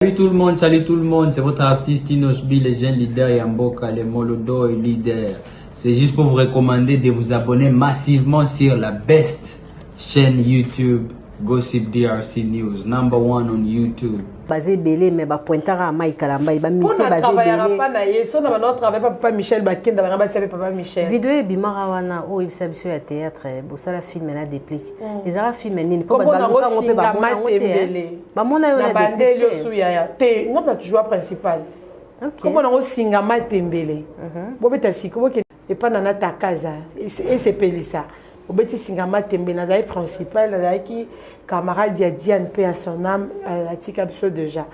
Salut tout le monde, c'est votre artiste Inosbi, les jeunes leaders Yamboka, les Molodo et leaders. C'est juste pour vous recommander de vous abonner massivement sur la best chaîne YouTube, Gossip DRC News, #1 on YouTube. Basé belé mais ba pointara à Mike Kalamba il ba misé basé belé pas na yeso na notre travail papa Michel Bakenda ba ba papa Michel vidéo e bimara wana o ibisa biso ya théâtre bo sala film na déplique les ara film nini ko ba ngo pe ba matembele ba mona yo na bandeli osu ya te ngo na toujours principal ko mona ngo singa matembele bo beta siko bo ke e pa na ta casa et c'est pelisa au bêtis singama tembe nazai principal nazai qui camarade ya Diane paix à son âme à tikabso déjà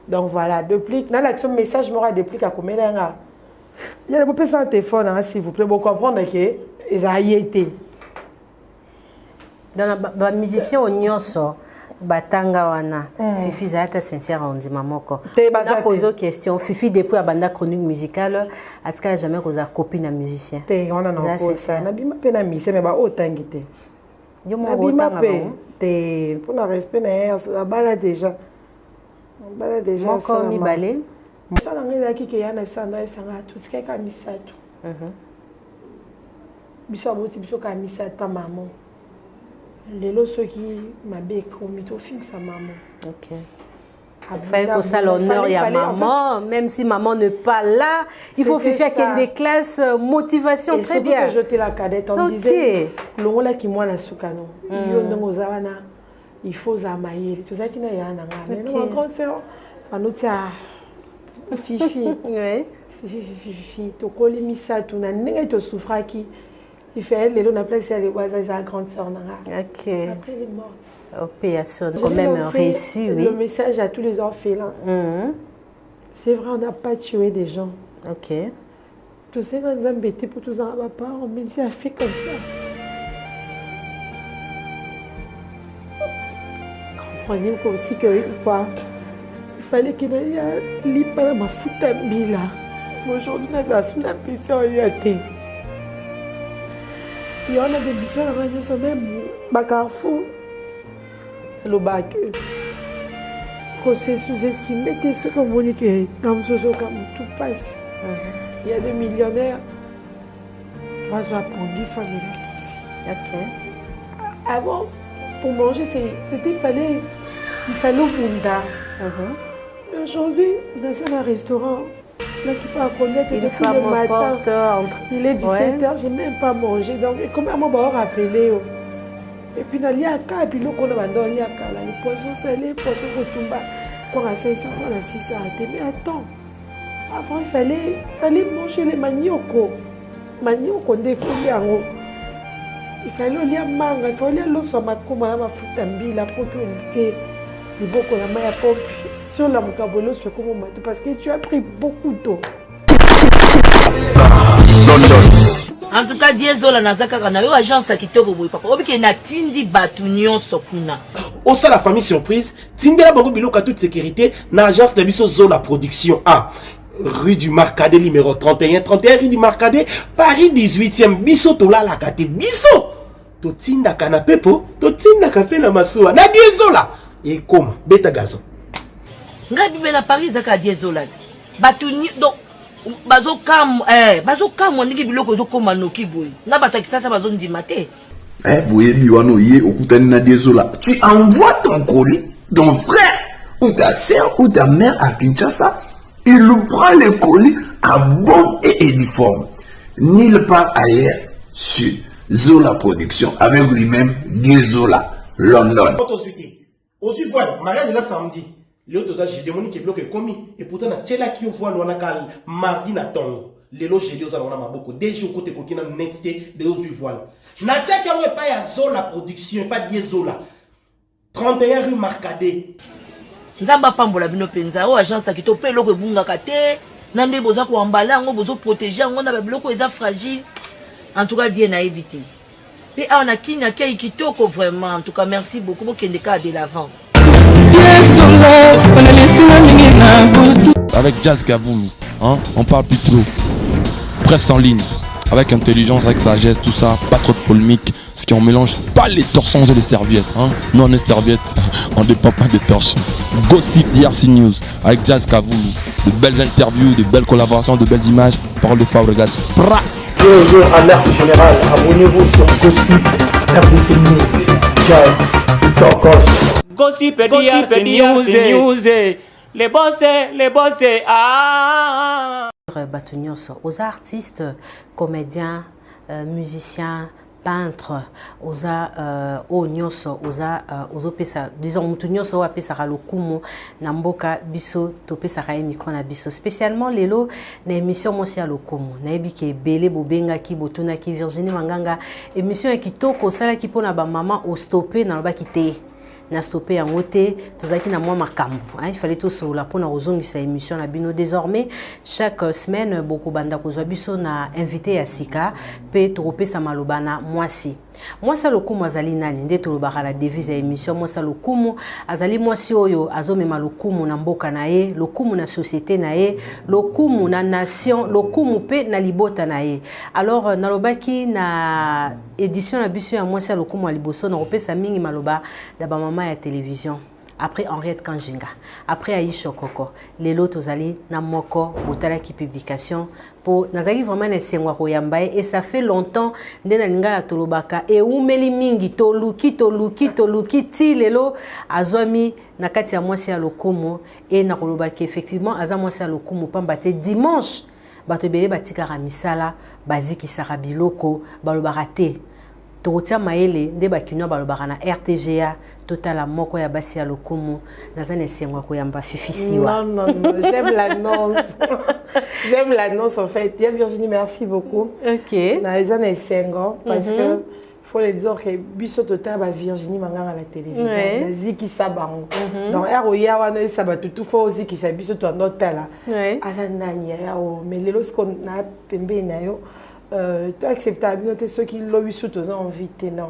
donc voilà depuis dans l'action message m'aura depuis à combien là il y a le peu sans téléphone s'il vous plaît pour comprendre que ils a été dans la musicien au nyonso batanga wana Fifi zata sincère on dit mamoko na poser question Fifi depuis abanda chronique musicale atika jamais koza copine na musicien te on a non ça na bima pe na musicien mais ba otangité yo mo otanga te pour le respect na bala déjà moko mi balé ça na ngeza ki ke yana bisanda tout ce qui est kamisatu biso aboti biso kamisatu pa maman lelo soki mabe komi to fixe maman. OK. Il fallait que ça l'honneur y a maman, même si maman n'est pas là, il faut faire qu'il y ait des classes motivation et très bien. Et jeter la cadette on disait l'on là qui moi la soukano. Yo ndongo zawana il faut zamayer tout ça qui na yana nga. Mais non grande sœur anotia Fifi. Oui. Fifi to koli misatu na ndenge to souffra qui il fait elle on a placé les voisins sa grande sœur nanga. OK. Après elle est morte. Oh personne quand même reçu oui. Le message à tous les orphelins. C'est vrai on n'a pas tué des gens. OK. Tous ces gens embêtés pour tous en papa on me dit a fait comme ça. Comprenez aussi qu'une fois il fallait qu'il y ait l'hyper ma fouta bila. Aujourd'hui nous avons une petite orientée. Il y a des bisous à la réunion, même Bacarfou, le bac. Quand c'est sous-estimé, c'est ce que vous dites que dans ce jour, tout passe. Il y a des millionnaires. Moi, je vais prendre une famille ici. OK. Avant, pour manger, il fallait au Bunda. Mais aujourd'hui, dans un restaurant, là qui peut connaître depuis le matin, il est 17h, je n'ai même pas mangé. Donc, comment on va rappeler? Et puis, dans l'IAKA, et puis là, on a dans l'IAKA, les poissons salés, les poissons retomba, quoi, ça, il faut la 6 arrêter. Mais attends, avant, il fallait manger les maniocos. Maniocos, des fruits en haut. Il fallait lire manga, il fallait lire l'os, ma commande, ma foutambi, la procuration, les bocaux, la maille à pompe. Sur la mukabolo c'est comme matou parce que tu as pris beaucoup d'eau. En tout cas Diezola nazaka kana yo agence kitoko boy papa obiki na tindi batu nyonso kuna. Au sein la famille surprise, tindela bango biloko toute sécurité na agence de biso Zola production A. Rue du Marcadet numéro 31 rue du Marcadet Paris 18e biso tola la kate biso. To tinda kana pepo, to tinda ka na masuwa na Diezola. Et comment beta gazon. Ngai bibe na Paris zaka Diezola. Batu donc bazo kam ndiki biloko zo koma noki boy. Na batakisa sa bazo ndima te. Boye biwano ye okutani na Diezola. Tu envoies ton colis, ton frère ou ta sœur ou ta mère à Kinshasa, il prend le colis à bon et uniforme. Nulle part ailleurs sur Zola Production avec lui-même Diezola London. Aussi voilà, mariage là samedi. L'autre j'ai demandé qu'il bloque commis et pourtant na tela qui voit l'on a cal mardi na tongo. Lelo j'ai dit aux alona maboko des jours côté kokina netité de aux voile. Na tia qui pas ya Zola production pas Diezola. 31 rue Marcadet. Nzamba pambola bino penza o agence ki to pe loko bunga kate nande boza ko embala ngo bozo protéger ngo na biloko eza fragile. En tout cas die na éviter. Et on a qui n'a qui kitoko vraiment en tout cas merci beaucoup pour qu'il décade de l'avant. Avec Jazz Gavoulou, hein, on parle plus trop. Presse en ligne, avec intelligence, avec sagesse, tout ça, pas trop de polémique, Parce qu'on mélange pas les torsons et les serviettes. Hein. Nous, on est serviettes, on ne dépend pas des torsons. Gossip DRC News avec Jazz Kavoulou. De belles interviews, de belles collaborations, de belles images. Parole de Fabregas. Bonjour, alerte générale. Abonnez-vous sur Gossip RDC News. Jazz, Tokos. Gossip DRC News. Les boss, ah. Batunios, aux artistes, comédiens, musiciens, peintres, aux onyos, aux pesa, disons mutunios au pesa lokumu, namboka biso topesa ka micro na biso, spécialement lelo na émission mosi à lokumu, na ebike belé bobenga ki botuna ki Virginie Manganga, émission kitoko sala ki pona ba maman au stopper na ba kité. Na stoppé en côté, tous qui na moi makambo. Il fallait tout sur la pour na ozongisa émission na bino désormais chaque semaine beaucoup banda kozwa biso na invité à Sika pe tropé sa malobana mwasi. Mwasi lokumu azali nani nde tolobaka na devise ya émission mwasi lokumu azali mwasi oyo azomema lokumu na mboka na ye, lokumu na société na ye, lokumu na nation, lokumu pe na libota na ye. Alors nalobaki na édition na biso ya mwasi lokumu a liboso na opesa mingi maloba da ba mama ya télévision. Après Henriette Kanjinga, après Aïcha Koko, les lots ali na moko botala qui publication pour nazali vraiment na sengwa koyambaye et ça fait longtemps ndena linga la tolobaka et umeli mingi toluki ti lelo azwami na kati ya mwasi ya lokumu et na kolobaki effectivement aza mwasi ya lokumu pamba te dimanche bato bele batika misala baziki sarabiloko balobaka te Togotia maele nde bakino balobaka na RTGA totala moko ya basi ya lokumu nazane sengwa koyamba fifisiwa. Non, j'aime l'annonce. J'aime l'annonce en fait. Virginie, merci beaucoup. OK. Nazane sengo parce que faut le dire que biso total ba Virginie Manganga à la télévision. Naziki sabango. Donc ROIA wana sabatu tout faut aussi qui sa biso to notala. Azanani ya o mais lelo ce qu'on a pembe na yo tu acceptable ceux qui l'ont sous tous invité non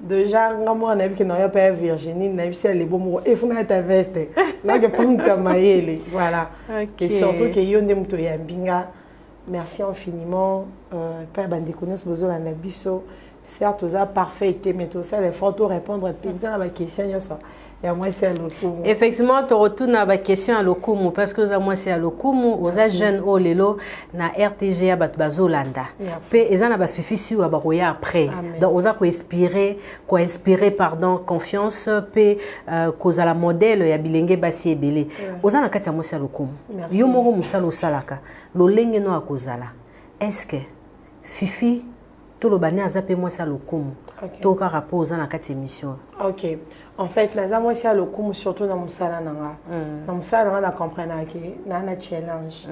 déjà moi on a vu que non y a pas Virginie on a vu c'est les bons mots et faut mettre ta veste là que pas ta maille voilà et surtout que yonde muto ya mbinga merci infiniment pas bandi connaissent besoin la biso certes ça parfait mais tout ça les photos répondre à ma question ça. Et moi c'est à lokumu. Effectivement, tu retournes à la question à lokumu parce que moi c'est à lokumu, aux jeunes au lelo na RTG à Bazolanda. Pe ezana ba fifisi ou abaroya après. Donc oza ko inspirer pardon confiance pe koza la modèle ya bilenge basi ebele. Oza na kati ya moi c'est à lokumu. Yo moko musalo salaka. Lolenge no akozala. Est-ce que fifi tout le bani azape moi c'est à lokumu. To ka rapport oza na kati émission. OK. En fait, les amis ici à l'okumu surtout dans musala nanga. Dans musala nanga na comprendre que na challenge.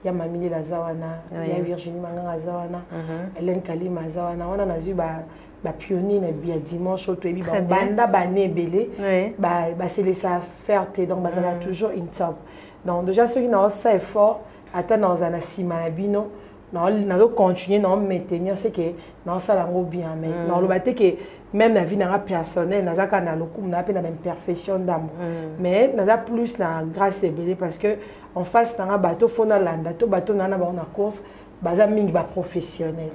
Ya mamili la zawana, ya Virginie Manganga zawana, Hélène Kalima zawana. On a vu ba pionnier na bia dimanche au toebi ba banda bané belé. Ba c'est laisser faire donc ba ça toujours une top. Donc déjà ceux qui n'ont ça effort atteindre dans un asima bino. Non, on continuer non maintenir c'est que non ça l'ango bien mais non le baté que même la vie n'a personnelle n'a pas na lokumu n'a pas la même perfection d'amour mais n'a plus la grâce et belé parce que en face n'a bateau fona landa to bateau n'a ba on a course baza mingi ba professionnel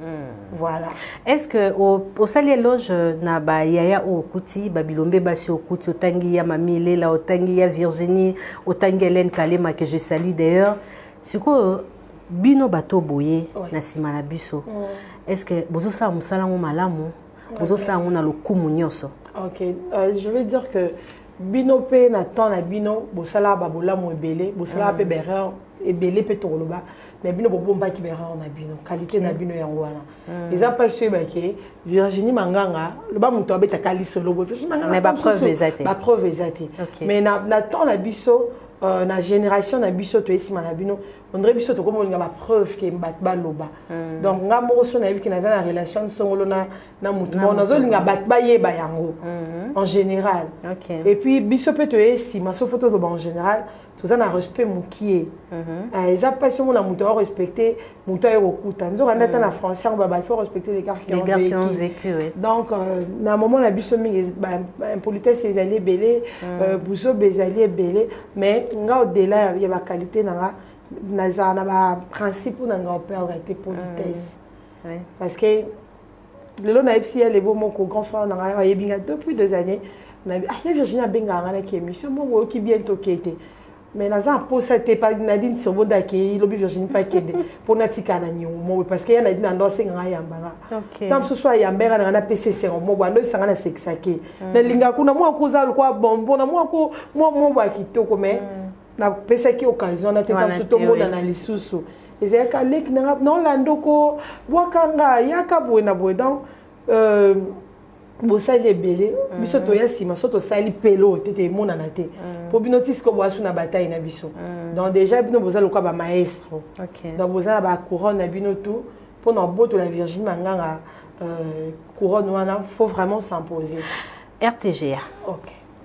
voilà. Est-ce que au sali loge na ba yaya o kuti ba bilombe basi o kuti otangi ya mamile la otangi ya Virginie otangi Hélène Kalema que je salue d'ailleurs c'est quoi bino bato boye na sima na biso est-ce que bozo sa musala mo malamu bozo sa na lokumu nyoso? OK, je vais dire que bino pe na temps na bino bosala ba bolamu ebele bosala pe berreur ebele pe toloba mais bino bomba ki berreur na bino qualité na bino yango wana les pas sûr ba ke Virginie Manganga le ba muto abeta kalise lobo Virginie Manganga mais ba preuve exacte mais na temps na biso na génération na biso to esima na bino on dirait biso to comme on a la preuve que batba loba donc nga mo so na bi ki na za relation songolo na mutu bon nazo linga batba yeba yango en général et puis biso pe to esima so photo loba en général tout ça na respect mukie eza passion na mutu a respecter mutu a okuta nzo randa ta na français on va il faut respecter les gars qui ont vécu donc na moment la biso mingi impolitesse les alliés belé buso bezali belé mais nga au-delà ya ba qualité na na ba principe na nga perdre été politesse parce que Le long naïpsi elle est beau mon grand frère on a yebinga depuis des années. Na Virginie benga ngana ki émission mo qui bientôt qui était. Mais naza pour ça t'es pas Nadine sur bonda qui lobi Virginie pas kende pour natika na nyumo parce que ya Nadine ndo senga yambanga. Tam so soit yambera na PCC mo bando sanga na sexake. Na linga kuna mo akuza kwa bombo na mo ba kitoko mais na pesa ki occasion na te comme tout monde na lisusu. Et ka lek na landoko wakanga yaka buena donc bosali belé biso to ya sima soto sali pelo tete mona na te po bino tisko boasu na bataille na biso donc déjà bino bozali quoi ba maestro donc bozali ba couronne na bino tout pour na boto la Virginie manganga couronne wana faut vraiment s'imposer. RTGA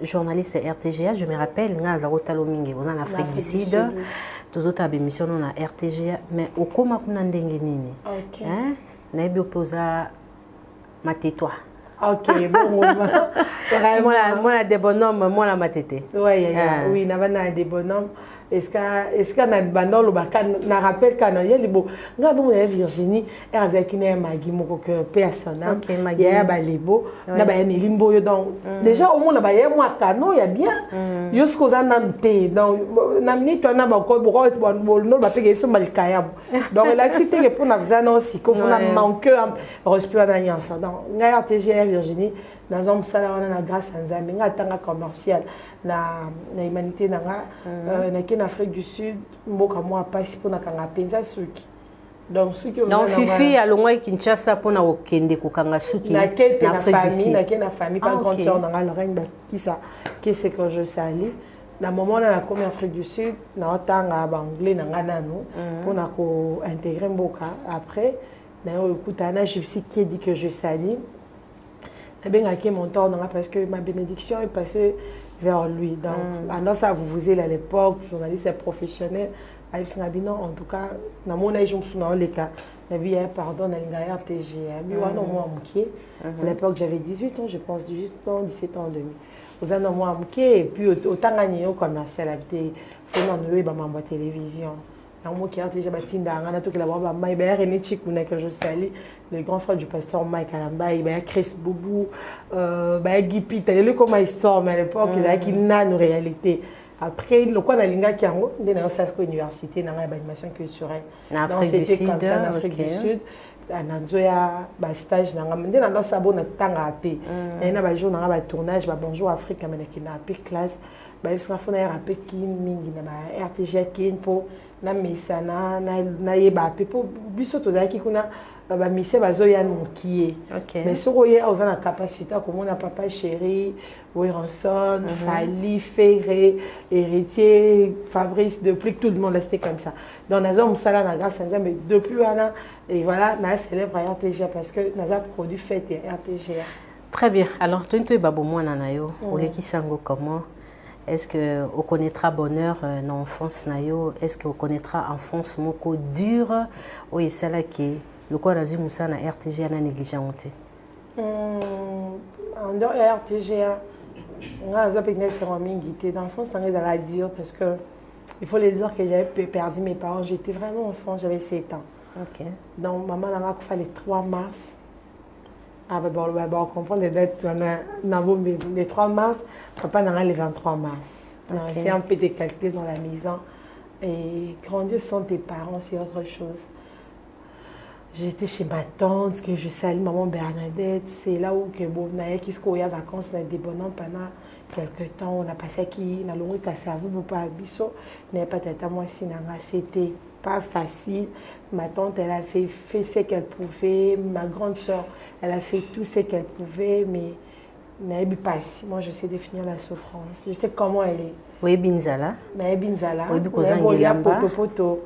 journaliste RTGA, je me rappelle nga za rotalo mingi vous en Afrique du Sud tous autres émissions na RTGA mais au koma kuna ndenge nini hein na ebi oposa matetoi. Ok, bon, moi la des bonhommes, moi la matete. Oui, n'a des bonhommes. Est-ce qu'il y a des bonhommes qui na rappelle quand il y a des bonhommes. Regarde, Virginie, elle a dit Maggie moko que personne. Il y a des libo, na ba ni limbo donc déjà au moins na ba y a moi canon, il y a bien. Jusqu'aux ananté donc na minute on a ba ko bo no ba pege so malikaya. Donc l'activité que pour na zana aussi qu'on a manqué respirer dans l'alliance. Donc nga RTGA Virginie dans un salaire on a grâce à Nzambe nga tanga commercial na humanité na en Afrique du Sud mboka moi passe pour na kanga penza suki donc suki donc fifi alongwa Kinshasa pour na okende kokanga suki na famille pas grande sœur na Lorraine qui c'est que je sali na moment na comme Afrique du Sud na otanga ba anglais na nganano pour na ko intégrer mboka après na écoute na gypsy qui dit que je sali na mon temps parce que ma bénédiction est passée vers lui. Donc, alors ça, vous êtes à l'époque, journaliste professionnel, en tout cas, dans mon âge, je me souviens les cas, pardon, dans RTGA. À l'époque, j'avais 18 ans, je pense, 18 ans, 17 ans, demi. Vous avez moi et puis autant gagné au commercial, il faut la télévision. Qui a déjà bâti d'Arana, tout que la voix Maïba René Chikouna que je salue, le grand frère du pasteur Mike Alamba, il y a Chris Boubou, Guy Pitt, il y a comme histoire, mais à l'époque, il y a qui n'a une réalité. Après, le quoi Nalinga qui a une université, dans l'animation culturelle. Donc c'était comme ça en Afrique du Sud. Nanzoya ba stage na ngamende na sabo na tanga ape na ba jour na ba tournage ba bonjour Afrique na kina ape classe ba bisna fona ape ki mingi na ba RTGA kin po na misana na yeba ape po biso to zaki kuna ba mise ba zoya nkié mais soroye ozana capacité comme on a papa chéri Ranson Fali Ferré héritier Fabrice depuis que tout le monde restait comme ça dans les hommes ça là na grâce à mais depuis ana et voilà na célèbre RTGA parce que na produit fait RTGA. Très bien. Alors toi tu babo mwana na yo oleki sango comment est-ce que on connaîtra bonheur dans l'enfance na yo est-ce que on connaîtra enfance moko dure ou c'est là qui le quoi razu musa na RTGA na négligenté en dehors RTGA nga za pekne c'est mingi té dans l'enfance ça la dire parce que il faut les dire que j'avais perdu mes parents j'étais vraiment enfant j'avais 7 ans. Donc maman n'a pas fait le 3 mars. Ah bah on comprend les dates les 3 mars, papa n'a pas le 23 mars. C'est un peu décalqué dans la maison. Et grandir sans tes parents, c'est autre chose. J'étais chez ma tante, que je salue maman Bernadette. C'est là où que bon, qui se courait à vacances, on a des bonhommes pendant quelques temps. On a passé qui, on a longué cassé à vous pour pas biso. Mais peut-être à moi si c'était pas facile. Ma tante, elle a fait ce qu'elle pouvait. Ma grande soeur, elle a fait tout ce qu'elle pouvait, mais elle n'est pas ici. Moi, je sais définir la souffrance. Je sais comment elle est. Oui, Binzala. Mais Binzala. Oui, because il y a poto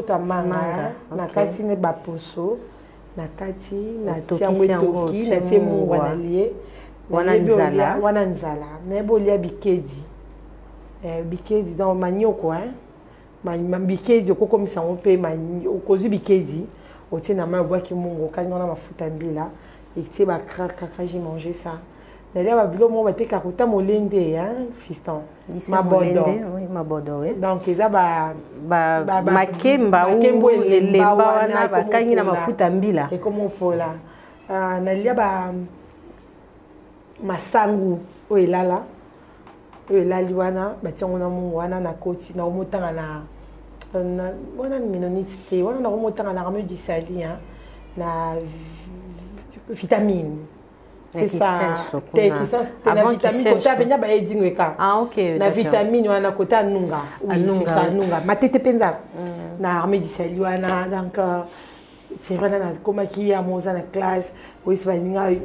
à manga. Na kati ne baposo. Na kati na tiamwe toki. Na tiemu wanalié. Wananzala. Wananzala. Mais bolia bikedi. Bikedi dans manioko, hein. Bikedi okokomisa mpe okozu bikedi otina ma boaki mungo kanyo na mafuta mbila ekiti ba kaka j'ai mangé ça d'ailleurs ba bilo mo ba te kakuta molende hein fiston mabodo oui mabodo oui donc eza ba makemba ou elemba wana ba kanyi na mafuta mbila et comment pola nalia ba masangu o elala o elali wana batiango na mungu wana na koti na omotanga na wana minonite te wana na omotanga na rameux du sali na vitamine. C'est ça. La vitamine côté avenir ba edingweka. Ah OK. La vitamine wana côté anunga. Oui, c'est ça anunga. Matete penza. Na armée du salut wana donc c'est vrai na comme qui a moza na classe oui c'est va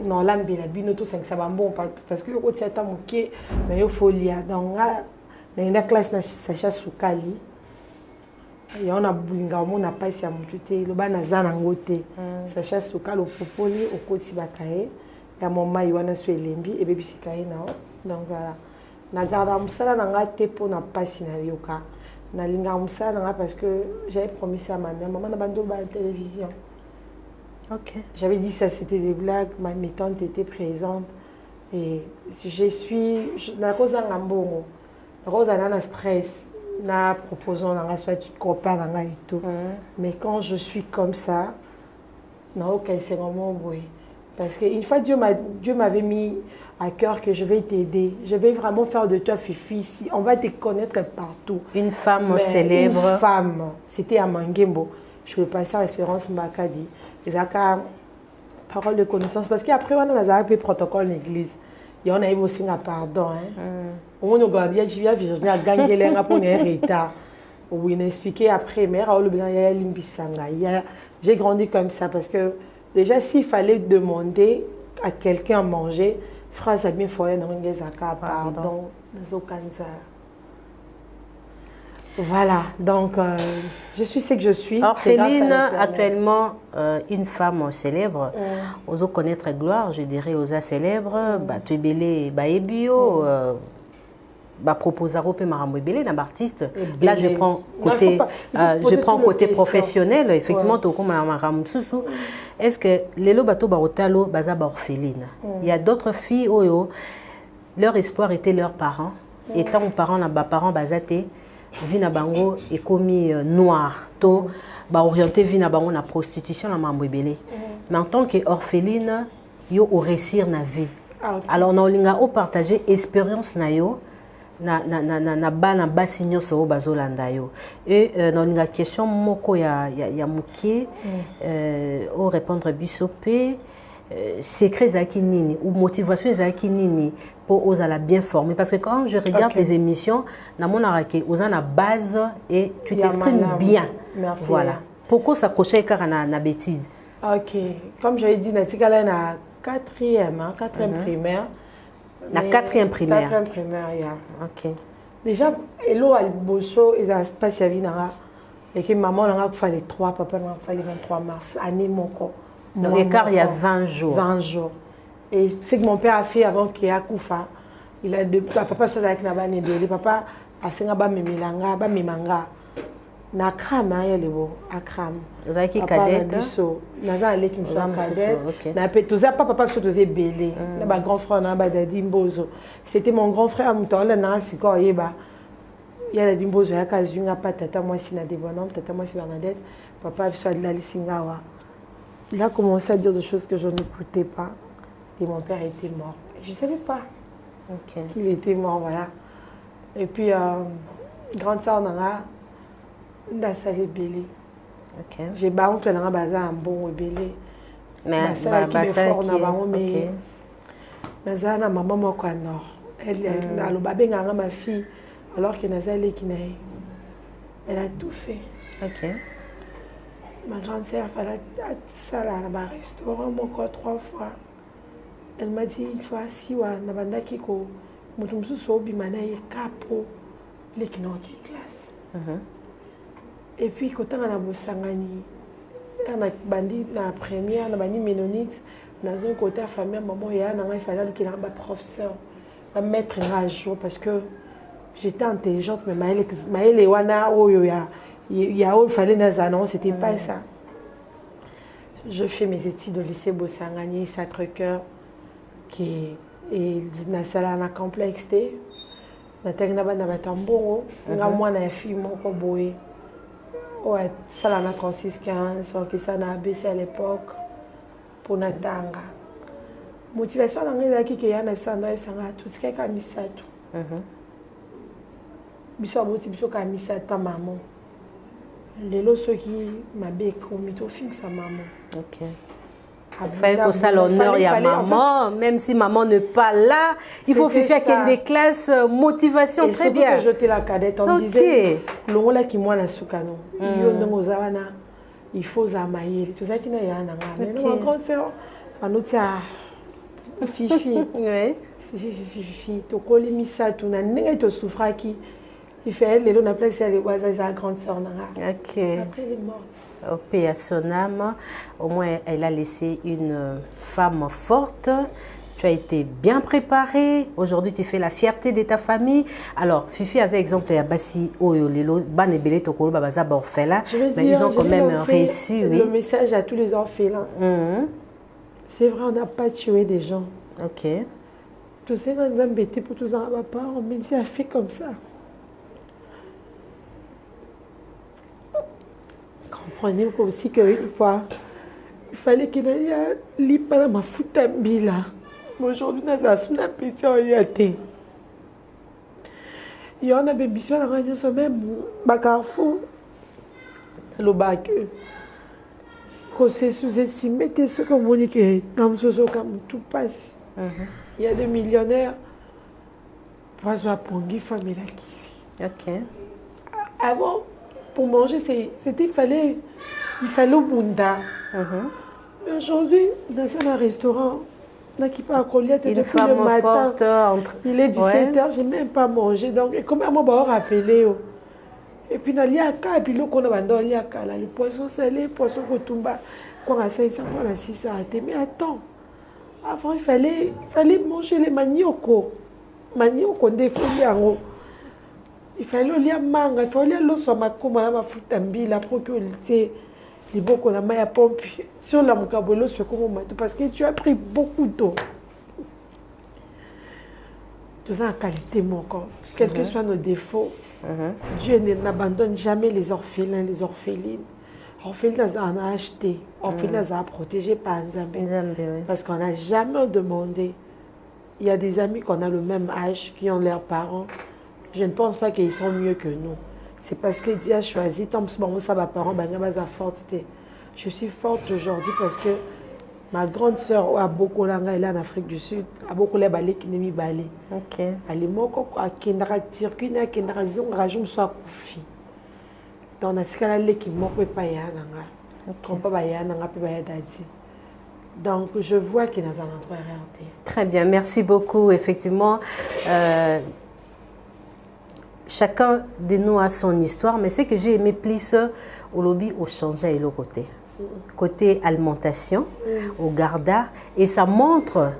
non lambe la bino tout 5 ça va bon parce que au tiata moké mais yo folia donc na classe na Sacha Sukali. Et on a bulinga on a pas si a mututé le bana zana ngote Sacha Sukali au popoli au koti bakaye. Ya mama iwana so elembi et bébé sikaye na donc voilà na garda musala na ngate po na pasi na yoka na linga musala na parce que j'avais promis ça à ma mère maman na bando ba télévision. OK. J'avais dit ça c'était des blagues, mes tantes étaient présentes et je suis na cause na mbongo na cause na stress na proposant na soit tu copain na et tout mais quand je suis comme ça na aucun c'est vraiment bruit. Parce qu'une fois, Dieu m'avait mis à cœur que je vais t'aider. Je vais vraiment faire de toi Fifi. Si on va te connaître partout. Une femme célèbre. Une femme. C'était à Mangembo. Je vais passer à Espérance Mbakadi. Et ça, parole de connaissance. Parce qu'après, on a un protocole de l'église. Et on a eu aussi un pardon. On a gagné, je viens de gagner l'air pour un retard. Oui, on a expliqué après. Mais j'ai grandi comme ça parce que déjà, s'il fallait demander à quelqu'un à manger, phrase à bien foyer dans une pardon, voilà, donc je suis ce que je suis. Orpheline, actuellement une femme célèbre, aux connaître gloire, je dirais aux célèbres, tu es belé, bio. Proposer au Maramouébélé d'un artiste. Là, je prends côté professionnel. Effectivement, tout comme Maramoussou. Est-ce que les lobato barotalo baza orpheline? Il y a d'autres filles où leur espoir était leurs parents. Étant aux parents, les parents basaté, vie na bango et commis noir, to orienté vie na bango na prostitution na Maramouébélé. Mais en tant qu'orpheline, yo au réussir na vie. Alors, on a partagé expérience na yo. na bana basi nyonso bazolanda yo et dans la question moko ya mukie au répondre biso pe secret zaki nini ou motivation zaki nini pour osala bien former parce que quand je regarde les émissions na monara ke osana base et tu t'exprimes bien. Merci. Voilà pourquoi s'accrocher car na bêtise. OK, comme j'avais dit na tikala na quatrième primaire. La quatrième primaire. Quatrième primaire, yeah. OK. Déjà, hello al bosso, ils ont passé à vie nara. Et que maman n'a pas fait les 3, papa n'a pas fait les 23 mars, année mon corps. Donc l'écart il y a 20 jours. 20 jours. Et c'est que mon père a fait avant qu'il y ait Koufa. Il a deux papa soit avec Naba Nebele, papa a sengaba memilanga, ba memanga. Na kram ya lebo, akram. Zaki cadette. Naza allé qui me soit cadette. Na petoza papa soit osé belé. Na ba grand frère na ba dadi Mbozo. C'était mon grand frère mutola na siko yeba. Ya dadi Mbozo ya kazunga pa tata moi si na débonam, tata moi si Bernadette, papa soit de la lisingawa. Il a commencé à dire des choses que je n'écoutais pas et mon père était mort. Je savais pas qu'il était mort, voilà. Et puis grande sœur nana Ndasale belé. OK. J'ai ba oncle na baza un bon belé. Mais ça qui me fort na bango mais nazana maman moko nord. Elle a le babenga ma fille alors que nazale qui nae. Elle a tout fait. OK. Ma grande sœur fallait ça là dans un restaurant mon 3 fois. Elle m'a dit une fois si wa na banda kiko mutumsu so bi manaye capo les qui n'ont qui classe. Et puis quand on a bossangani on a bandi la première on a bandi ménonite dans un côté famille maman ya na il fallait qu'il a un professeur un maître à jour parce que j'étais intelligente mais maëlle wana oyo ya il fallait dans c'était pas ça. Je fais mes études au lycée Bossangani Sacré-Cœur qui est na sala na complexité na tegna bana batambongo nga mwana ya fille moko boye. Ouais, ça là, 36-15, qui ça n'a baissé à l'époque. pour natanga. Motivation dans les qui est na bisando bisanga tout ce qui est kamisato. Biso motivation kamisato pa maman. Lelo ceux qui m'abe commis au fixe à maman. OK. Il fallait que ça l'honneur il y a maman, en fait, même si maman n'est pas là, il faut faire qu'il y ait des classes motivation et très bien. Et jeter la cadette, on disait l'on là qui moi la soukano. Il faut zamaïr, tout ça qui n'a rien à voir. Mais non, quand c'est on tia fifi. Oui. Fifi, to koli misa tu na ninga to souffra qui il fait les on appelle ça les sa grande sœur nanga. OK. Après elle est morte. Au paix à son âme, au moins elle a laissé une femme forte. Tu as été bien préparée. Aujourd'hui, tu fais la fierté de ta famille. Alors, Fifi a un exemple à Bassi, Oyolelo, Banebele, Tokolo, Babaza, Borfela. Mais ils ont quand même réussi. Le message à tous les orphelins. C'est vrai, on n'a pas tué des gens. OK. Tous ces gens embêtés pour tous les parents, mais Dieu a fait comme ça. Comprenez aussi qu'une fois, il fallait qu'il y ait un lit par ma foutambi là. Aujourd'hui, nous avons un petit orienté. Il y a un bébé sur la radio, c'est même Bacarfou. Le bac. Quand c'est sous-estimé, c'est ce qu'on dit que tout passe. Il y a des millionnaires. Pas de Pongi, famille là qu'ici. OK. Avant, pour manger, il fallait au bunda. Mais aujourd'hui, dans un restaurant, on n'a pas à coller depuis le matin. Il est 17h, je n'ai même pas mangé. Donc, comment on va rappeler? Et puis, il y a un peu le poisson salé, le poisson kotumba. Quand on a 500 francs, on a 600. Mais attends, avant, il fallait manger les manioko. Manioko, des fruits en haut. Il fallait lire manga, il fallait lire soit ma commande ma foutambi la procurité les beaucoup la maille à pompe sur la mukabolo sur comment parce que tu as pris beaucoup d'eau. Tout ça en qualité mon corps, quels que soient nos défauts. Dieu n'abandonne jamais les orphelins, les orphelines. Orphelins on a acheté, orphelins on a protégé par Nzambe. Parce qu'on n'a jamais demandé. Il y a des amis qu'on a le même âge qui ont leurs parents. Je ne pense pas qu'ils sont mieux que nous. C'est parce que Dieu a choisi, tant que ça va parents, je suis forte aujourd'hui parce que ma grande sœur a beaucoup d'anglais elle est en Afrique du Sud, a beaucoup de balais qui n'est mis balais. OK. Elle est moko qui n'a tiré qui n'a raison rajum soit koufi. Dans la scala qui moko pas ya nanga. Quand pas ya nanga pe ba dadi. Donc je vois qu'il y a un endroit réalité. Très bien, merci beaucoup effectivement. Chacun de nous a son histoire, mais ce que j'ai aimé plus au lobby, au changer et le côté alimentation, au garda, et ça montre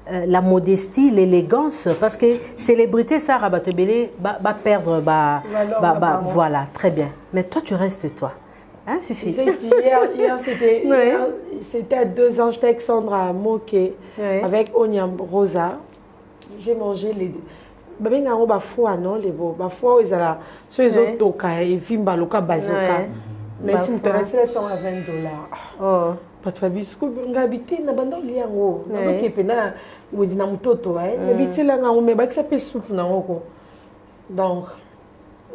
la modestie, l'élégance, parce que célébrité, ça, Rabatebele, va perdre, voilà, très bien. Mais toi, tu restes toi. Hein, Fifi? Hier c'était à 2 ans, j'étais avec Sandra Moké, avec Onyam Rosa. J'ai mangé les... Babenga ngo bafua non les beaux bafua ils ala so ils ont toka et vimba loka bazoka mais si tu as c'est à $20 oh pas de biscuit ngabiti na bando liango na doke pena wodi na mtoto mais bitila nga me ba que ça peut soupe na ngoko donc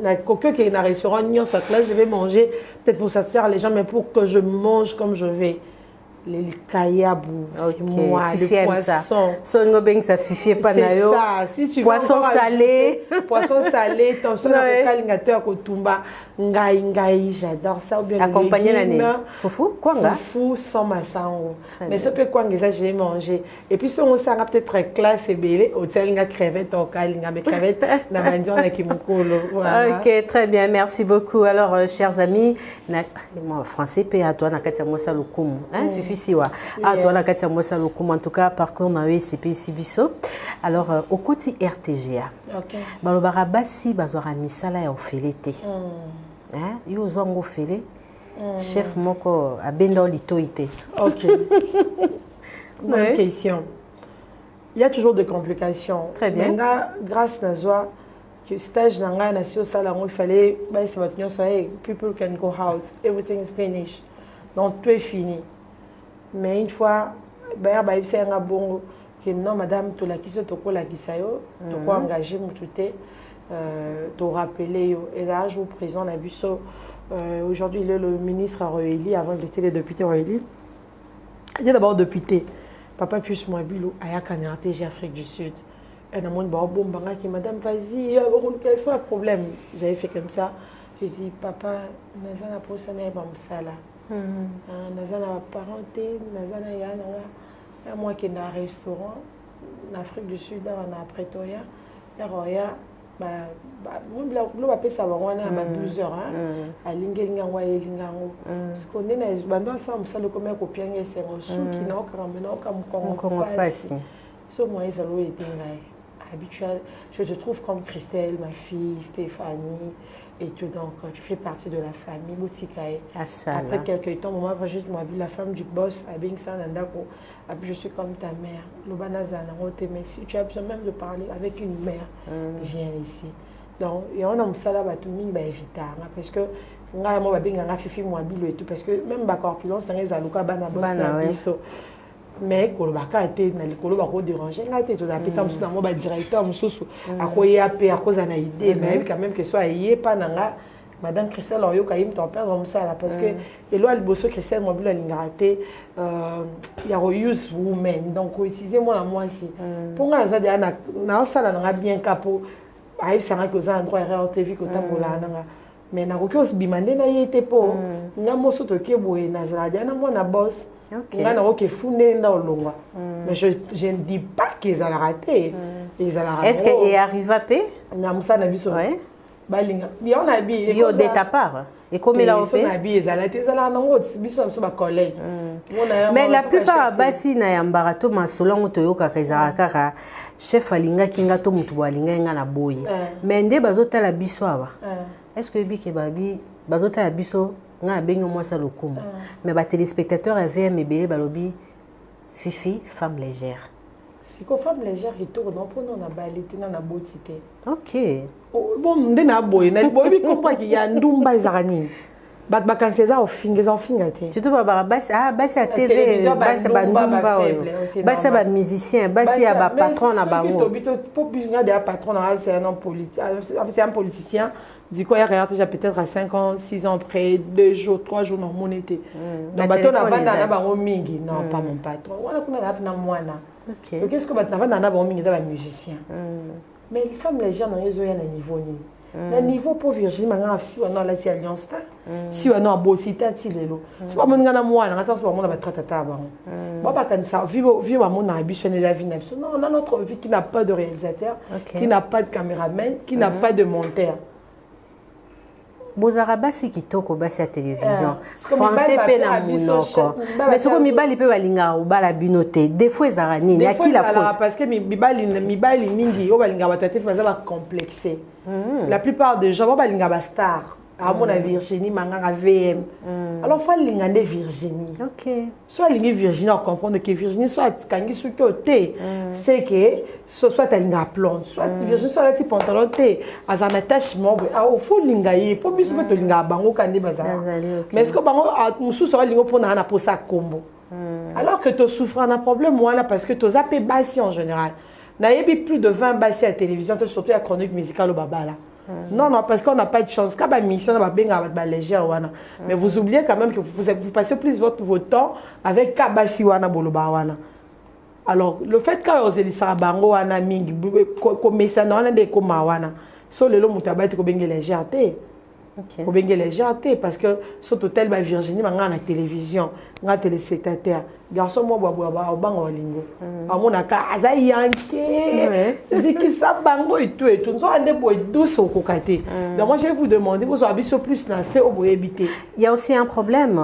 na coqueux qui est dans restaurant nyon sa classe je vais manger peut-être pour satisfaire les gens mais pour que je mange comme je vais les kayabou, moi, le poisson. Son gobeng ça fifi pas nayo. C'est ça. Si tu poisson salé, poisson salé, ton son calingateur kotumba, ngai, j'adore ça. Ou bien accompagné l'année. Foufou, quoi nga? Foufou sans massango. Mais ce peu quoi ça j'ai mangé. Et puis on s'en a peut-être très classe et belé, hôtel nga crevette au calinga mais crevette na bandion na kimukolo. OK, très bien, merci beaucoup. Alors chers amis, moi français pe à toi na katia mosa lokumu, hein fifi siwa. À toi na katia mosa lokumu en tout cas parcours na ECP Sibiso. Alors au côté RTGA. OK. Balobara basi bazwara misala ya ofelete. Hein, yo zwango fele. Chef moko abenda litoité. OK. Bonne question. Il y a toujours des complications. Très bien. Menga grâce nazwa que stage nanga na sio sala il fallait bah c'est votre nyonso people can go house everything is finished. Donc tout est fini. Mais une fois, c'est un bon que non, madame, tu l'as quitté, tu l'as quitté, tu l'as engagé, tu t'as rappelé. Et là, je vous présente Nabusso. Aujourd'hui, il est le ministre Roéli, avant il était le député Roéli. Il était d'abord député. Papa Pius Mouabilo, à Yakanarté, Afrique du Sud. Et dans mon bon qui madame, vas-y, quel soit le problème? J'avais fait comme ça. Je dis, papa, Nazana pour ça n'est pas ça là. Nazana parenté, Nazana yana. Moi qui est dans un restaurant, en Afrique du Sud, on a Pretoria. Et Roya, on va ça à 12 heures. À Linganwa et Lingango. Ce qu'on est dans ça, on le commerce au pied, c'est un sou qui n'a aucun passe. Ce moyen, ça doit être habituel. Je te trouve comme Christelle, ma fille, Stéphanie, et tout. Donc, tu fais partie de la famille Boutikae. Après quelques temps, moi, je suis la femme du boss, à Bingsan, je suis comme ta mère. Mais si tu as besoin même de parler avec une mère, viens ici. Donc, et on a ça là, parce que moi, Fifi Mouabilo et tout, parce que même ma corpulence, c'est un alouka boss. Mais quand on était dans les colos, on dérangeait. On était tout à fait comme ça, on a directeur, on a quoi y a à cause d'une idée, mais quand même que soit y pas nanga. Madame Christelle Loyo quand il me tempère comme ça là parce que et là le bosso Christelle mobile a l'ingraté il y a reuse women donc utilisez moi la moi ici pour moi ça na ça là na bien capo aïe ça na cause endroit erreur TV ko tambola nanga mais na ko aussi bimande na yete po nga moso to ke boye na za na moi na boss nga na ko fune na olongwa mais je ne dis pas qu'ils allaient rater ils allaient rater. Est-ce qu'il arrive à paix na musa na biso ouais balinga on a bien yo de ta part et comme il a fait mais la plupart basi na yambarato masolongo toyoka kaka chef alinga kinga to mutu balinga nga na boye mais nde bazota la biso aba est-ce que bike babi bazota la biso nga bengo moi ça lokuma mais ba téléspectateurs avaient mebele balobi Fifi femme légère. Si ko femme légère qui tourne non pour non na balité na botité. OK. Bon ndena boy na boy comprend qu'il y a ndumba ezarani. Bat bakanseza au fingate. Surtout ba basi à TV basi ba ndumba basi ba musicien basi ya ba patron na bango. Pour plus de patron c'est un homme politique c'est un politicien. Dit quoi, il regarde déjà peut-être à 5 ans, 6 ans après, 2 jours, 3 jours dans mon été. Donc, bateau n'a pas d'anaban mingi. Non, pas mon patron. Voilà qu'on a appris dans moi. Donc, qu'est-ce que bateau n'a pas d'anaban mingi dans un musicien. Mais les femmes légères dans les yeux, il y a un niveau. Le niveau pour Virginie, si on a la alliance, si on a un beau site, si on a un mois, on a un tratata. Moi, pas comme ça. Vivre à mon ambition et la vie. Non, on a notre vie qui n'a pas de réalisateur, qui n'a pas de caméraman, qui n'a pas de monteur. Bozara basi kitoko basi à télévision français pe na munoko mais soko mibali pe balinga obala binote des fois ezara nini à qui la faute parce que mibali mingi o balinga batate baza ba complexé la plupart des gens balinga ba star à mon Virginie manganga VM alors faut linga de Virginie OK soit linga Virginie on comprendre que Virginie soit kangi su côté c'est que soit linga plonge soit Virginie soit la petit pantalon té as un attachement au faut linga yi pour biso to linga bango kande bazala mais est-ce que bango musu soit linga pour na pour ça combo alors que tu souffres un problème moi parce que tu zappé bassi en général na yebi plus de 20 bassi à télévision surtout la chronique musicale au baba là. Non, parce qu'on n'a pas de chance. Quand on mission, on va bien légère. Mais vous oubliez quand même que vous passez plus votre temps avec Kabasi Wana Boloba Wana. Alors, le fait que vous avez Bango Wana Mingi, comme ça, on a des Koma Wana. Sur le long, vous avez une légèreté. Vous avez une légèreté parce que sur l'hôtel Virginie, on a la télévision, on a un téléspectateur. Garçon, moi, au bango lingo. À mon aka, azayanké, zikisa bango et tout. Nous avons des bois douces au cocaté. Donc, moi, je vais vous demander, vous avez plus l'aspect au bois habité. Il y a aussi un problème.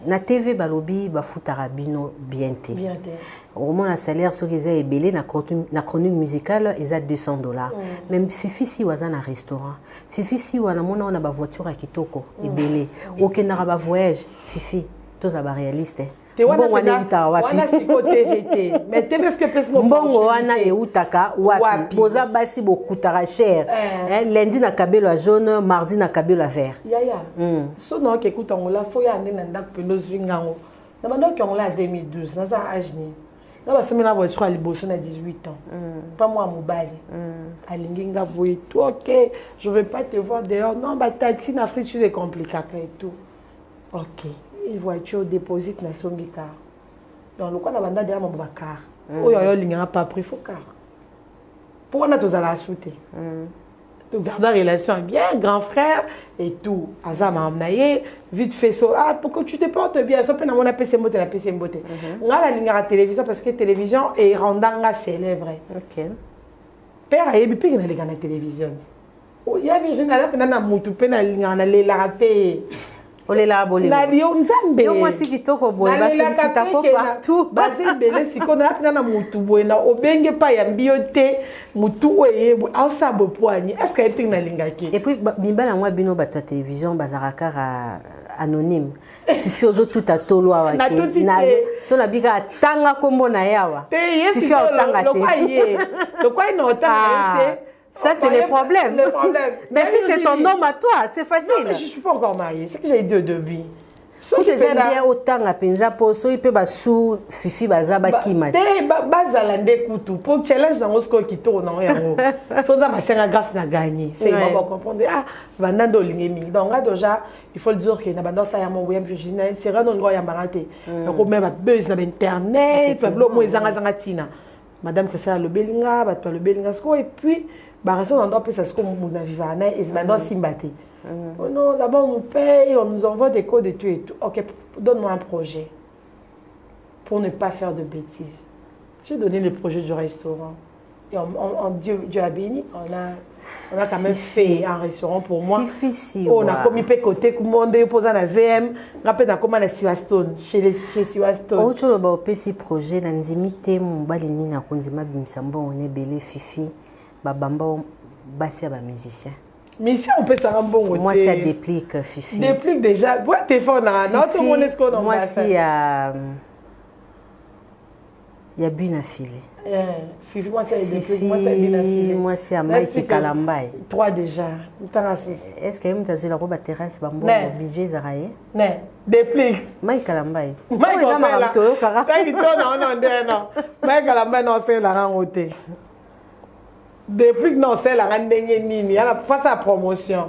Na TV Balobi, Bafutarabino, bienté. Au moins, le salaire, ce qu'ils ont ébélé, la chronique musicale, ils ont $200. Même Fifi, si vous avez un restaurant, Fifi, si vous avez une voiture à Kitoko, ébélé, aucun n'aura voyage, Fifi, tous à réaliste. Bon, wana siko TVT. Mais TV ce que peut se bon wana e utaka wapi. Boza basi bokutara cher. Lundi na kabelo jaune, mardi na kabelo vert. Ya. So non que écoute on la faut ya nenda peno zwingango. Namando qui on l'a en 2012, dans un âge ni. Là bas sommet la voiture à Liboso na 18 ans. Pas moi Mobali. Alinginga boy tout OK, je veux pas te voir dehors. Non, bah taxi na Afrique c'est compliqué et tout. OK, une voiture déposite na Sombika. Donc le quoi na banda derrière mon car. Oyo yo linga pas pris faut car. Pourquoi on a tous à la souter? Tu gardes la relation bien, grand frère et tout. Azama amnaye, vite fait ça. Ah, pour que tu te portes bien, ça peut n'a PC mbote la PC mbote. On a la ligne à la télévision parce que la télévision est rendant célèbre. OK. Père a yebi pe na ligne à la télévision. Il y a Virginie là pe na mutu pe na ligne à la rapé. Olela bolé. Na dio nzambe. Yo moi si kitoko boy ba sollicita ko partout. Basé belé siko na pe na mutu boy na obenge pa ya mbiote mutu oye ausa bo poani. Est-ce que tu na lingaki? Et puis bibala moi bino ba télévision bazaraka anonyme. Fifi ozo tout à tolo awa ke. Na so na biga tanga kombo na yawa. Fifi otanga te. Le quoi il n'entend te. Ça, c'est le problème. Mais si c'est ton homme à toi, c'est facile. Non, mais je ne suis pas encore mariée. C'est que j'ai dit au début. Pour que ça bien autant à penza pour so il peut ba sous fifi bazaba kima. Bazala ndekutu pour challenge dans ce qui tourne en yango. So dans ma senga grâce na gagné. C'est ils vont comprendre ah bandando lingemi. Donc là déjà il faut le dire que na bando ça ya mo web Virginie c'est rano ngo ya mbarate. Donc même buzz na internet, blo mo zanga tina. Madame Christian le belinga, bat le belinga sko et puis bah reste on doit penser ce qu'on nous a vivana et c'est maintenant simbaté. Oh non, d'abord on nous paye, on nous envoie des codes et tout et tout. OK, donne-moi un projet pour ne pas faire de bêtises. J'ai donné le projet du restaurant. Et Dieu a béni, on a quand même fait un restaurant pour moi. On a commis côté commande posé la VM, rappelle dans comment la Siwastone chez Siwastone. Autre le ba petit projet na ndimité mon balini na kondima bimsambo on est belé fifi babamba basi ba musicien. Mais si on peut s'en rendre bon. Moi ça déplique fifi. Déplique déjà. Toi t'es fort na notre monde est-ce qu'on en moi si il y a Buna filé. Fifi moi ça déplique, moi ça Buna filé. Moi c'est à Mike Kalambai. 3 déjà. Est-ce que même t'as la robe à terrasse bambo obligé zaraye? Non, déplique. Mike Kalambai. Mike Kalambai. Non. Mike Kalambai non c'est la rentrée. Depuis que non c'est la rendez nini ala face à promotion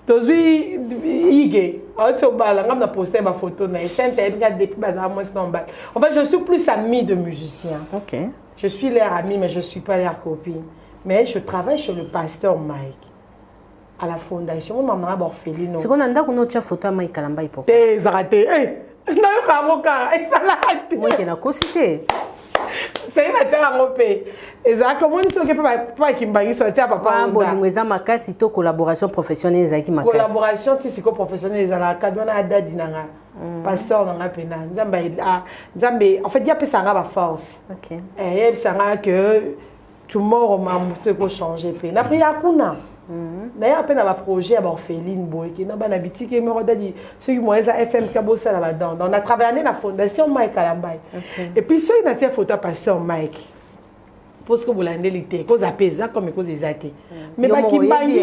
tozui ige auto bala ngam na poster ma photo na sente regarde depuis bazar moi c'est en bas. En fait je suis plus amie de musiciens. OK. Je suis leur amie mais je suis pas leur copine. Mais je travaille chez le pasteur Mike à la fondation maman Borfelino. C'est qu'on a ndako no tia photo Mike Kalambai pour. T'es raté. Na yo ka moka exalate. Moi qui na cosité. C'est une matière à romper. Et ça, comment ils sont pas qui m'bangi sortir papa. Bolingweza makasi to collaboration professionnelle ezaki makasi. Collaboration tisiko professionnelle ezala kadona adadi nanga. Pasteur nanga pena. Nzambe en fait il y a pas ça ba force. OK. Et il y a ça que tomorrow m'a monté pour changer pena. Après ya kuna. D'ailleurs après na ba projet à Orpheline boy qui na ba na bitiki me rodadi ceux qui moi za FM kabosa là dedans. On a travaillé la fondation Mike Kalambai. Et puis ceux qui na tia photo pasteur Mike. Parce que vous l'avez dit, cause apesa comme cause exate. Mais ba kimbangi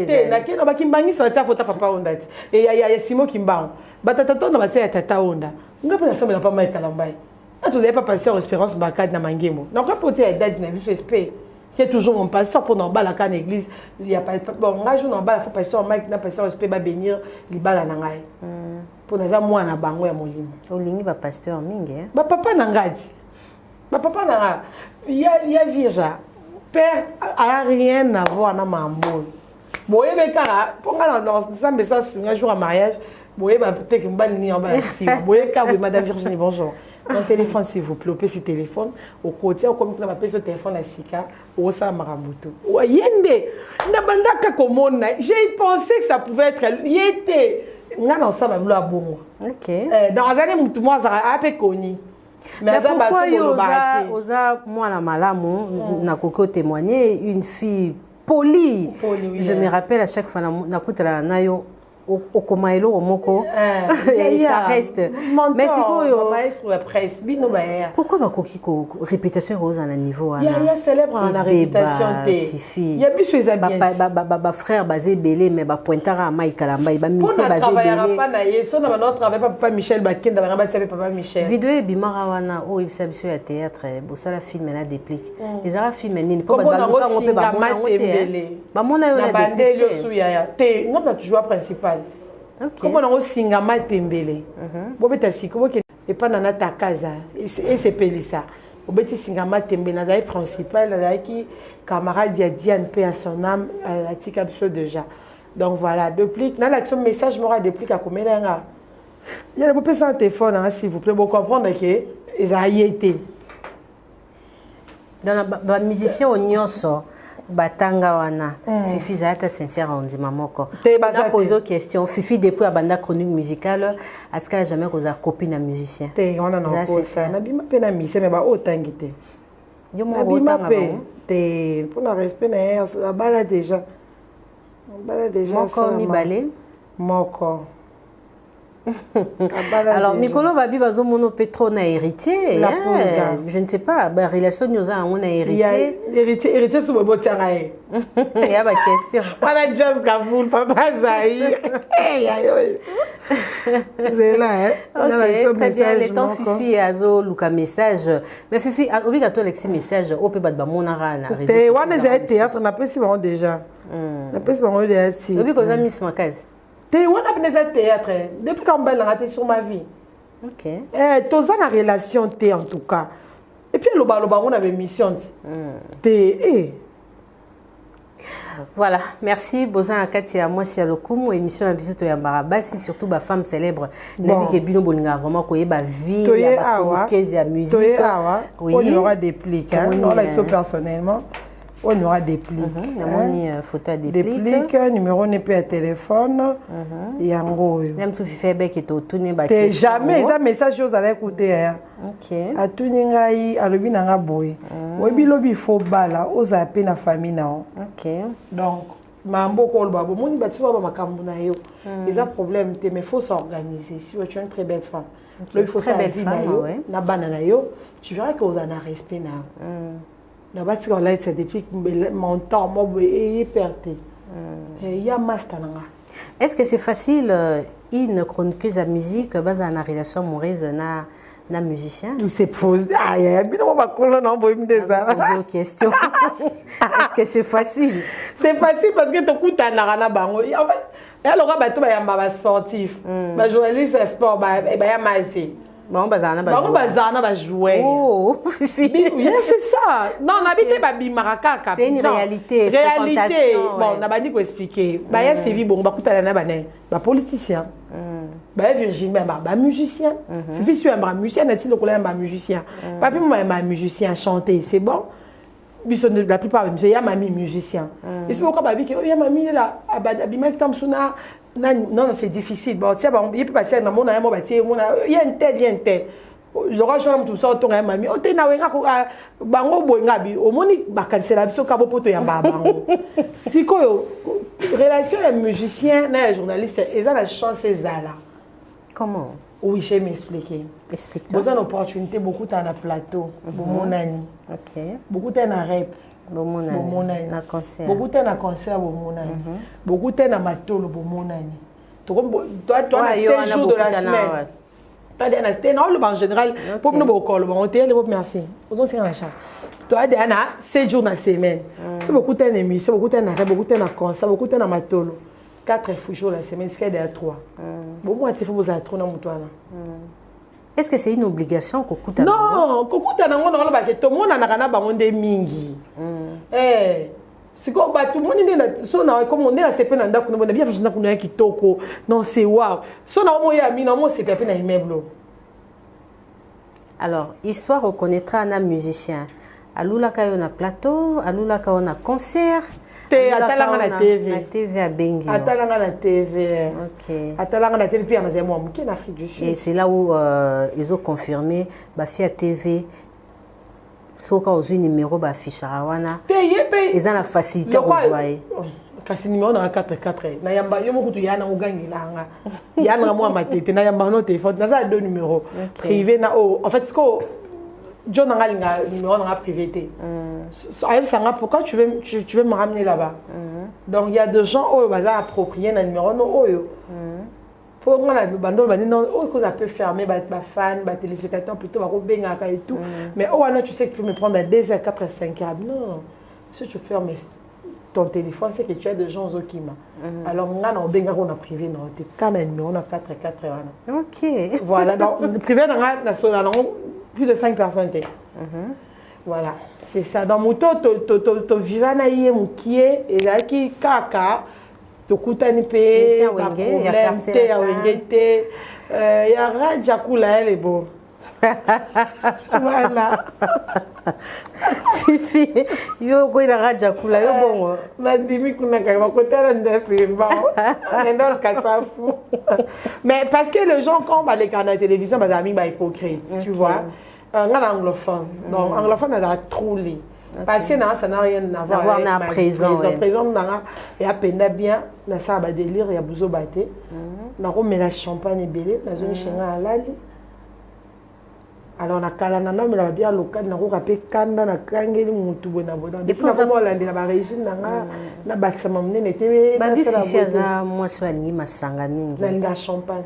c'est na kino ba kimbangi ça tia photo papa onda. Et il y a Simon Kimbango. Ba tata na ba tia tata onda. Ngapo na samba na pa Mike Kalambai. Ah tu n'avez pas passé en espérance bakad na mangemo. Donc quand pour tia date na biso espère qui est toujours mon pasteur pour n'en la canne église il y a pas bon on joue n'en bas faut pasteur Mike na pasteur respect ba bénir libala na ngai pour naza moi na bango ya molimo olingi ba pasteur mingi hein ba papa na ngadi ba papa na il y a vierge père a rien à voir na mambo boye be kara ponga dans sambe ça sur un jour à mariage boye ba peut-être mbali ni en bas si boye ka oui madame Virginie bonjour. Mon téléphone s'il vous plaît, ce téléphone au côté comme on appelle ce téléphone à Sika au sa marabuto. Yende na bandaka komona, j'ai pensé que ça pouvait être yete. Ngana ensemble blo abongo. OK. Dans année mutu moi za ape koni. Mais pourquoi oza moi na malamu na koko témoigner une fille polie. Je me rappelle à chaque fois na kutala nayo au Komaelo au Moko et ça reste mais c'est quoi maestro la presse bino ba pourquoi ba koki ko réputation rose à niveau il y a célèbre en la réputation il y a plus les habits ba frère basé belé mais ba pointara mai kalamba ba mission basé belé pas na yeso na notre travail papa Michel Bakenda ba ba papa Michel vidéo e bimara wana o ibisa biso ya théâtre bo sala film na déplique les ara film nini ko ba luka ngo pe ba mona ngote ba mona yo na bandelo suya te ngomba toujours principal. Comment on a singa matembele bobeta siko et pas dans ta casa et c'est pelisa bobeti singa matembele na zai principal na qui camarade ya Diane paix à son âme à tika biso déjà donc voilà depuis dans l'action message m'aura depuis à combien là il y a le petit téléphone s'il vous plaît pour comprendre que ils a été dans la musicien au nyonso batanga wana Fifi zata sincère on dit mamoko na poser question Fifi depuis abanda chronique musicale atika jamais koza copine musicien te on en a ça na bima pe na mise mais ba otangité yo mo otanga te pour le respect na bala déjà moko mi balé moko alors Mikolo Babi bazo mono pétro na héritier je ne sais pas ba relation nous a on a héritier héritier sous bobo tiangaé il y a ma question voilà just Kavoul papa Zahir c'est là ok très bien les temps Fifi azo luka message mais Fifi obligatoire l'exi message au pe ba monara na réseau te wana za théâtre na pesi ba déjà na pesi ba déjà si obi ko za miss makazi te wana pneza théâtre depuis quand on a été sur ma vie ok tous en relation te en tout cas et puis le balo on avait mission te voilà merci Bozan Katia moi c'est le coup émission la visite ya Barabasi surtout ba femme célèbre nabi ke bino bolinga vraiment ko yeba vie ya chroniqueuse ya musique oui on aura des pliques on l'a dit personnellement on aura des pliques. Photo des pliques, numéro n'est pas à téléphone. Et en gros. Même si tu fais bec et tout n'est pas. Jamais ça message vous allez écouter. Ok. À tout n'engai à lobi n'anga boy. Obi lobi faut bala aux appels na famille na. Ok. Donc mambo ko ba bo moni ba tu ba makambu na yo. Les a problème te mais faut s'organiser. Si tu es une très belle femme. Il faut très belle femme na banana yo. Tu verras que vous en a respect na. La bâtisse là c'est depuis mon temps moi est perdu il y a master est-ce que c'est facile une chroniqueuse à musique basée en relation amoureuse na musicien c'est posé ah il y a bien on va coller non boy me ça poser question est-ce que c'est facile parce que tu écoutes na bango en fait alors ba to ba yamba sportif ba journaliste sport ba ya mazi bon bazana ba jouer oh Fifi oui c'est ça non n'habite ba bimaraka c'est une réalité bon na bandi ko expliquer ba ya sévi bon ba kutala na bane ba politicien ba Virginie ba musicien Fifi suis un musicien na ti lokola ba musicien papi moi un musicien chanter c'est bon la plupart il y a mamie musicien et c'est pourquoi babi que il y a mamie là abima qui tombe suna non c'est difficile bon tiens bon il peut passer dans mon amo bati mon il y a un tel j'aurais jamais tout ça autant mamie o te na wenga ko bango boinga bi o moni ba cancela biso ka bopoto ya bango siko relation ya musicien na journaliste ils ont la chance ezala comment oui je vais m'expliquer explique vous avez une opportunité beaucoup dans le plateau mon nani ok beaucoup dans la rap mon nani na concert beaucoup dans la concert mon nani beaucoup dans la matolo mon nani toi 7 jours de la semaine toi dans c'était non le en général pour nous beaucoup le bon hôtel merci vous aussi en charge toi dans 7 jours dans la semaine c'est beaucoup dans émission beaucoup dans la rap beaucoup dans la concert beaucoup dans la matolo 4 jours la semaine c'est à 3 bon moi tu faut vous à 3 dans toi là est-ce que c'est une obligation kokuta non kokuta nango na ba ke to mona na kana bango nde mingi siko ba tout monde na so na comme on est la CP na ndako na bien fina kuna kitoko non c'est wow so na mo ya mi na mo CP na immeuble alors histoire reconnaîtra un musicien alula kayo na plateau alula kayo na concert atalanga na TV na TV à Bengi atalanga na TV ok atalanga na TV puis en Azémo qui en Afrique du Sud et c'est là où ils ont confirmé ba fi à TV soka aux numéro ba fichara wana ils ont la facilité à jouer kasi numéro na 44 na yamba yo mokutu yana ugangilanga yana moi matete na yamba no téléphone na za deux numéros privé na en fait ce que John n'a pas numéro na privé té ça pourquoi tu veux me ramener là-bas donc il y a des gens oh baza approprier na numéro no oyo pour moi la bando bandi non oh que ça peut fermer ba fan ba téléspectateur plutôt ba ko bengaka et tout mais oh là tu sais que tu peux me prendre à 2h 4h 5h non si tu fermes ton téléphone, c'est que tu as des gens qui m'ont. Alors, on a un privé, on a un numéro, on a 4. Ok. Voilà, donc le privé, on a plus de 5 personnes. Voilà, c'est ça. Dans mon temps, tu vis à Naïe, mon qui est, et là, qui kaka, tu coûtes un peu, il y a problème, il y a Radjakula, elle est beau. Voilà. Fifi, yo go ina raja kula yo bongo. Na dimi kuna ka kotela ndasi mbao. Endo le kasafu. Mais parce que les gens quand on va les canaux de télévision bah amis bah hypocrite, tu vois. On a anglophone. Donc anglophone a trop li. Parce que ça n'a rien à voir avec na présent. Présent na et à peine bien na ça ba délire ya buzo baté. Na ko mela champagne belé na zone chenga alali. Alors on a calana mais la bien local na ko kapé kanda na kangeli mutu bona bona depuis na ko landi na ba régime na bakisa mamne n'était ba fifi za moi soigner masanga mingi na champagne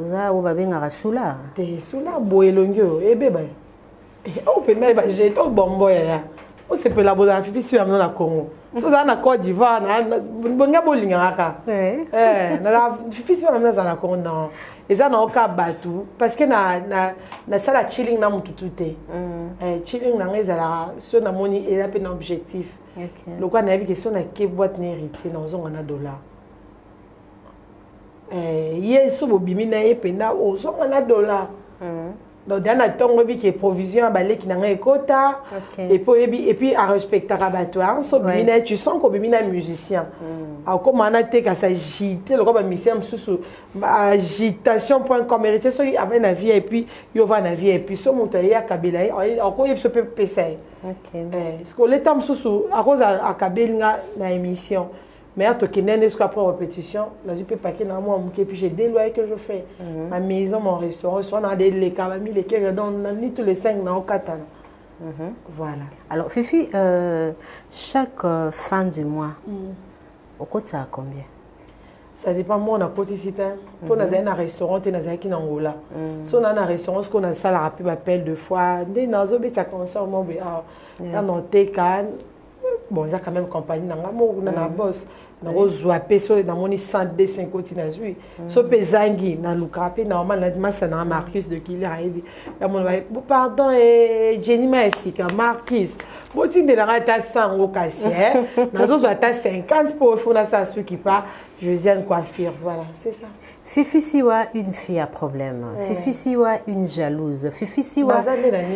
za o ba benga rasula te sula boelongyo ebe ba o pe na ba jeto bombo ya o se pe la boza fifi si amna na Congo so za na Côte d'Ivoire na bonga bolinga ka na fifi si amna za na Congo non et ça n'a aucun bateau parce que na ça la chilling na mututute chilling na ngeza so na moni et la peine objectif le quoi na bi question na ke boîte n'héritier na zonga na dollar hier so bobimi na ye pena o zonga na dollar donc dans la tongo bi qui provision balé qui na ngekota et puis à respecter rabattoir so bimina tu sens ko bimina musicien alors comme on a été qu'à s'agiter le comme musicien sous agitation.com héritier so avec na vie et puis yo va na vie et puis so montaye à kabila encore il se peut pesa parce que le temps sous à cause à kabila na émission mais à toi qui n'est pas pour répétition là je peux pas que dans moi et puis j'ai des loyers que je fais ma maison mon restaurant soit dans des les camami les que dans ni tous les 5 dans 4 ans voilà alors Fifi chaque fin du mois au coûte ça à combien ça dépend moi on a quotidien pour dans un restaurant et dans un qui Angola si on a un restaurant ce qu'on a ça la rapide appel deux fois des nazo ça concert moi on a tekan bon ça quand même compagnie na ngamo na boss na rozwa peso na moni 105 continue so pezangi na lukape normal na dimasa na Marcus de Killer aibi ya mon pardon Jenny Maesika Marcus boti de la rata 100 au casier na zo ta 50 pour faire ça ce qui pas Josiane coiffure voilà c'est ça Fifi siwa une fille à problème Fifi siwa une jalouse Fifi siwa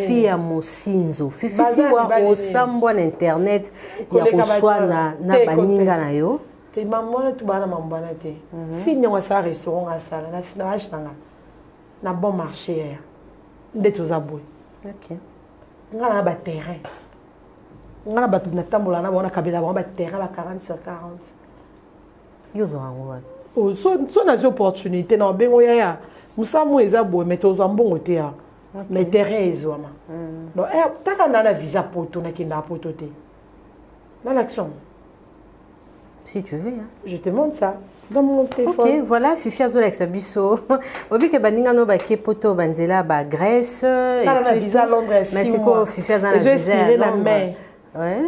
fille à mosinzo Fifi siwa au sambo na internet ya kuswa na baninga na yo te maman tu bana mambana te fini wa sa restaurant à sala na fina achanga na bon marché ndeto za boy OK ngana ba terrain ngana ba na tambola na bona kabela ba terrain ba 40 sur 40 yozo angwa o so na opportunité na bengo ya musamu eza boy meto zo mbongo te ya mais terrain ezoma donc taka na visa poto na kinda poto te dans l'action. Si tu veux. Hein. Je te montre ça dans mon téléphone. Ok, voilà, Fifi Azola avec sa biso. Obi ke baninga no ba ke poto banzela ba Grèce et tout. Visa Londres. Mais c'est quoi Fifi Azola visa la main. Ouais.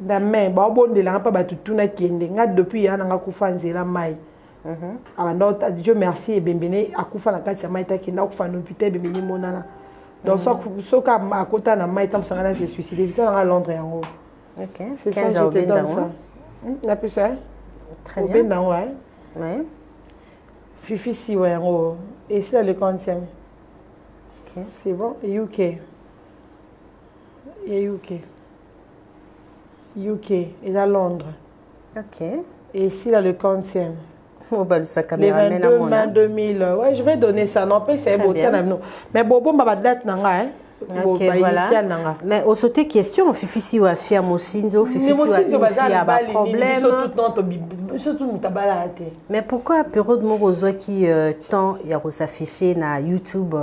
La main, ba bon de la pas ba tutuna kende. Nga depuis ya nga kufa nzela mai. Alors Dieu merci et bienvenue akufa na kati ya mai ta kenda kufa no pité bienvenue monana. Donc so ka akota na mai tam sangana se suicider visa à Londres en haut. OK. C'est ça, je te donne ça. La plus ça. Très bien. Ouais. Fifi si ouais en haut. Et c'est le 40e. OK. C'est bon. UK. Et UK. Et à Londres. OK. Et ici là le 40e. Oh bah le sac à les 22 mai 2000. Ouais, je vais donner ça. Non, pas c'est beau ça non. Mais bobo ma date nanga hein. Ok, voilà. Mais au sauté question, Fifi si ou afia Mosinzo, Fifi si ou afia ba problème. Mais pourquoi période morozo qui tant y a s'afficher na YouTube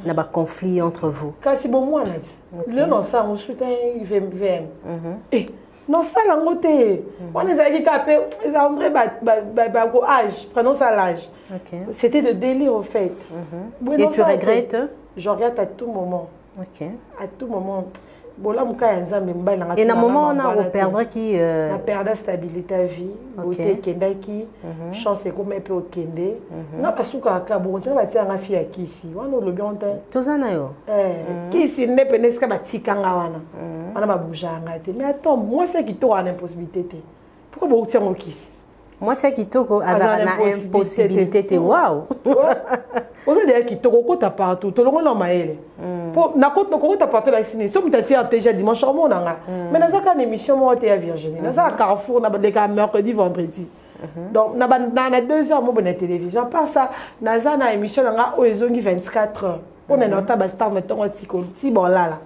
na ba conflit entre vous? Kasi bon moi na. Le non ça on soutient VM. Eh non ça la ngote. On les a dit capé, ils ont vrai ba âge, prenons ça l'âge. C'était de délire au fait. Et tu regrettes? Je regrette à tout moment. Ok. À tout moment. Bon là muka nzambe mbala ngata. Et na moment on a perdre qui na perdre stabilité à vie, beauté kendaki, chance comme peu okende. Na pasuka ka bon on va tirer fi ya kisi. Wana lobi on ta. Tozana yo. Kisi ne peneska batika nga wana. Wana ba boujanga te. Mais attends, moi c'est qui toi en impossibilité. Pourquoi vous tirer au kisi? Moi c'est qui toi azana impossibilité te. Waouh. Vous avez qui toko kota partout, tout le monde en maël. Pour na kota kota partout la ciné. Si vous êtes déjà dimanche au monde mais dans une émission moi à Virginie. Dans un Carrefour na des mercredi vendredi. Donc na 2 heures moi bonne télévision. Par ça na une émission na oezongi 24 heures. On est dans ta star mettons ti bon là.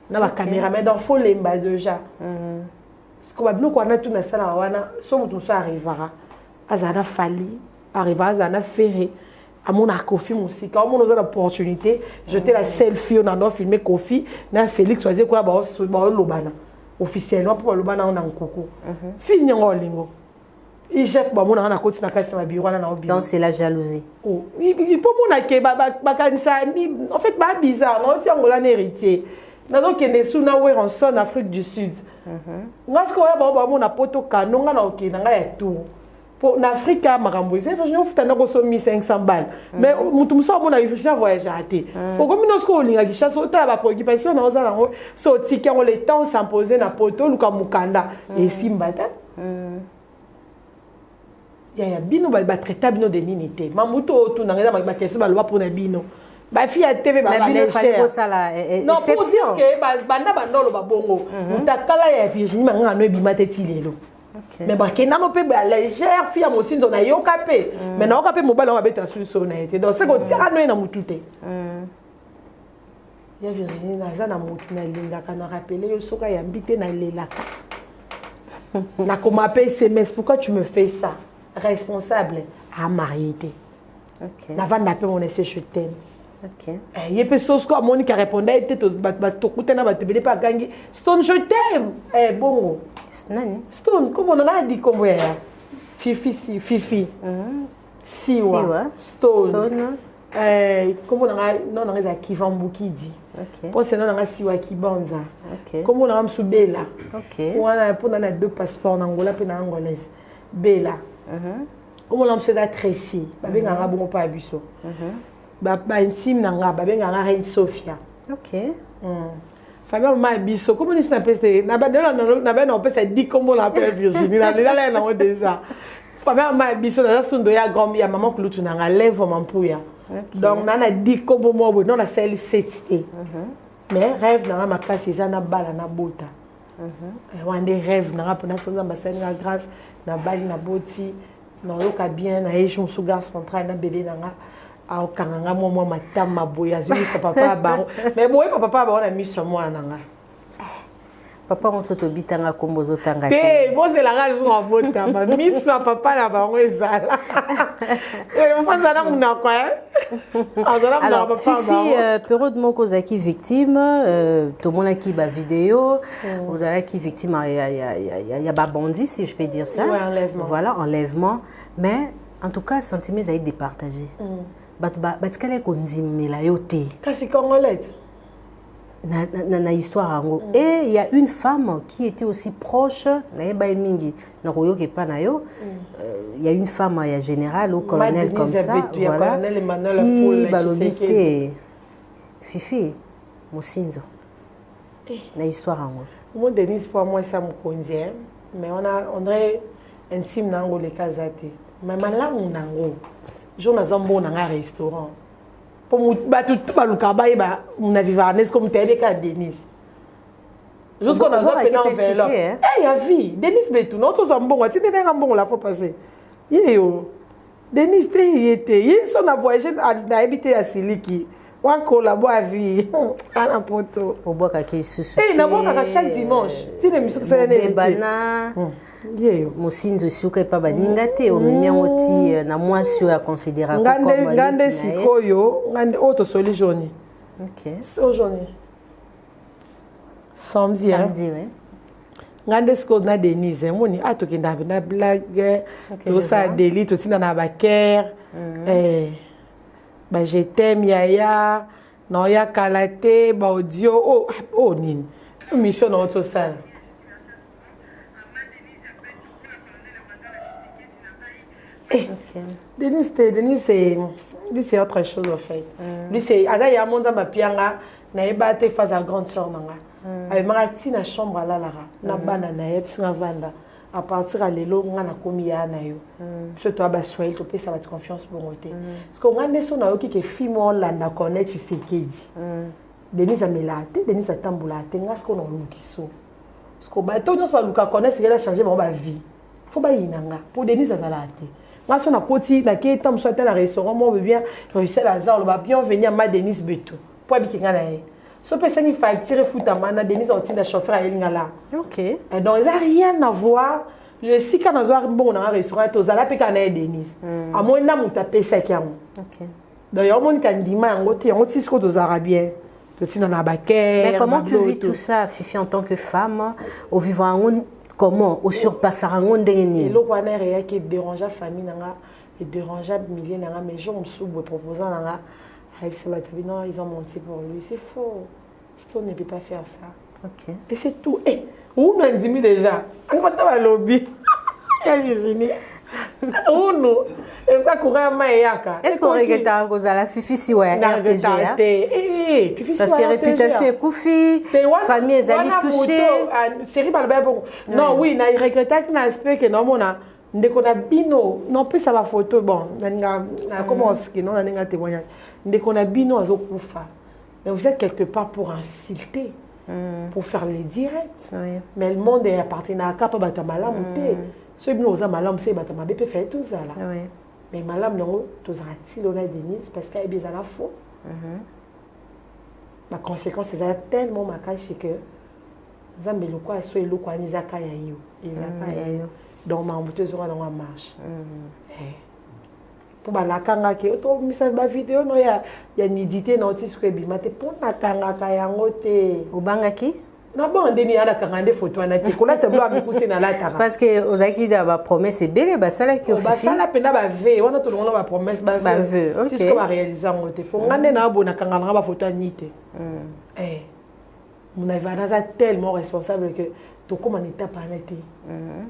Na ba caméra mais dans faut lemba déjà. Parce que bablo ko na tout na sala wana so mutu so arrivera. Azana fali, arrivera azana ferré. À mon Kofi aussi quand on a l'opportunité jeter la selfie on a filmé Kofi na Félix choisir quoi ba lobana officiellement pour lobana on a nkoko fini ngolingo il chef ba mon na koti na kasi na bureau na obi donc c'est la jalousie oh il peut mon ke ba kanisa ni en fait ba bizarre non ti ngola na héritier na donc ne sous na we en son Afrique du Sud ngasko ya ba mon na poto kanonga na okina nga ya tout pour l'Afrique, je suis 1500 balles. Mais je suis un voyage à thé. Pour que nous ayons une préoccupation, nous avons le temps de s'imposer dans le poteau, le Mukanda et Simbata. Il y a bino ba traiter bino de ninité. Mamuto tu n'arrives pas à question ba loi pour na bino. Ba fille à TV ba ba légère. Non pour dire que banda bandolo ba bongo. Mutakala ya Virginie manga no ebimate tilelo. Mais bah kena no pe ba légère fille amosi nzo na yo kapé mais na kapé mobile on va mettre sur sonete donc c'est que tira no na mutute ya Virginie na za na mutu na linga kana rappeler yo soka ya mbité na lelaka na comment appeler SMS pourquoi tu me fais ça responsable à mariété na va nape mon essai je t'aime il y a des choses comme Monica répondait était to kutena ba tebele pa gangi Stone je t'aime bongo Stone comment on a dit comment ya Fifi Siwa Stone comment on a non on a Kivambu qui dit pour c'est non on a Siwa Kibanza comment on a Msubela on a pour on a 2 passeports en Angola puis en angolaise Bella comment on a Mseza Tracy ba benga bongo pa biso ba intime nanga ba benga Reine Sophia famille ma biso comment on s'appelle na ba on peut se dire comment on appelle Virginie là là déjà famille ma biso na sundo ya gombi ya maman klutu nanga lève mampuya donc nana dit comment moi non la celle 7 mais rêve nanga makasi za na bala na bota wande rêve nanga pona sonza mbasani na grâce na bali na boti na yoka bien na ejo musu garçon central na bébé nanga au kanganga moi matama boya zulu sa papa baro mais boye papa baro na miso moi nanga papa on soto bitanga kombozo tanga te bon c'est la rage on vota ma miso papa na baro ezala et on fait ça na muna quoi alors Fifi période moko zaki victime tout le monde qui ba vidéo vous avez qui victime il y a ba bandit si je peux dire ça voilà enlèvement mais en tout cas sentiment ça a été départagé batikale konzimela yote kasi congolaise na histoire ango et il y a une femme qui était aussi proche na ba mingi na koyoke pa na yo il y a une femme il y a général ou colonel comme ça voilà si balobité Fifi Mosinzo na histoire ango moi Denise pour moi ça me connaît mais on dirait intime nango les casate mais malamu nango jour nazombo na un restaurant pour tout baluka ba eba na vivarnes comme tebe ka Denise jusqu'on a zappé dans vélo ya vie Denise betu non to zombongo ti tene ngambongo la faut passer yo Denise te yete yi son a voyagé na habité à Siliki On collabore à vie. À poto. Au bois qui se Eh, d'abord chaque dimanche. Tu les missions ça les bana. Mosinzo suka pa baninga te o mimia oti na mwasi ya considérer comme ngande sikoyo ngande auto soli journée. OK. So journée. Samedi oui. Ngande siko na Denise moni atokenda na blague to ça délit aussi na baker ba je t'aime yaya no ya kalate ba audio oh nini mission na auto ça. Denise, lui c'est autre chose en fait. Lui c'est Aza ya monza mapianga na ebate face à grande sœur nanga. Avec marati na chambre là na bana na yepsinga vanda. À partir à lelo ngana komi ya na yo. Surtout aba soil to pesa ba confiance pour monter. Parce que ngane so na yo ki ke fimo la na connaître Tshisekedi. Denise amelate, Denise atambulate ngasko na lukiso. Parce que ba to nyos ba luka connaître c'est la changer ba vie. Faut ba yinanga pour Denise azalate. Moi, si on a côté, na qui est soit dans un restaurant, moi, je bien réussir la zone, on va bien venir à ma Denise Beto. Pour habiter là. Ce personne il faut tirer foot à mana Denise on tient chauffeur à Elingala. OK. Et donc ça rien à voir. Le si quand on a bon dans un restaurant, aux ala pe kana Denise. À moi na mon taper ça qui a. OK. D'ailleurs mon kandima on ti ce que aux arabiens. Aussi dans la baquette. Mais comment tu vis tout ça, Fifi, en tant que femme, au vivant comment au surpassera on ndengeni? Et le point est qui dérange la famille nanga et dérange milliers nanga mais je me suis proposant nanga avec ce non ils ont menti pour lui c'est faux. Stone ne peut pas faire ça. OK. Et c'est tout. Eh, où nous dit déjà? On va dans le lobby. Et Virginie. Où nous? Est-ce que courir maïaka? Est-ce qu'on regrette à la Fifi si ouais RTG? Eh, parce que réputation est koufi, famille est allée toucher. Série par le bon. Non, oui, na regrette un aspect que non mon a ndeko na bino, non plus ça va photo bon, na commence que non na nga témoignage. Ndeko na bino azokufa. Mais vous êtes quelque part pour insulter, pour faire les directs. Oui. Mais le monde est appartenu à Kapa Batamalam. Ceux qui nous ont malam, c'est Batamabe peut faire tout ça. Oui. Mais malam, non, tous ont Denise parce qu'elle est bien à la faux. La conséquence, c'est tellement macabre, c'est que Zambé le quoi, soit le quoi, Nizaka yayo. Donc, ma bouteille sera dans la marche. Pour la kanga qui est au message de la vidéo, il y a une idée dans le tissu bimate pour la kanga kayangote. Au bangaki? Non, bon, on a la kanga des photos, on a été collé à la pousser dans la tara. Parce que aux acquis de la promesse, c'est belle, bah ça là qui est officiel. Bah ça là, peine à veille, on a tout le monde la promesse, bah veille. C'est ce qu'on va réaliser en côté. Pour on a bon, on a kanga la photo nité. Eh, on a tellement responsable que tout comme on est à panati.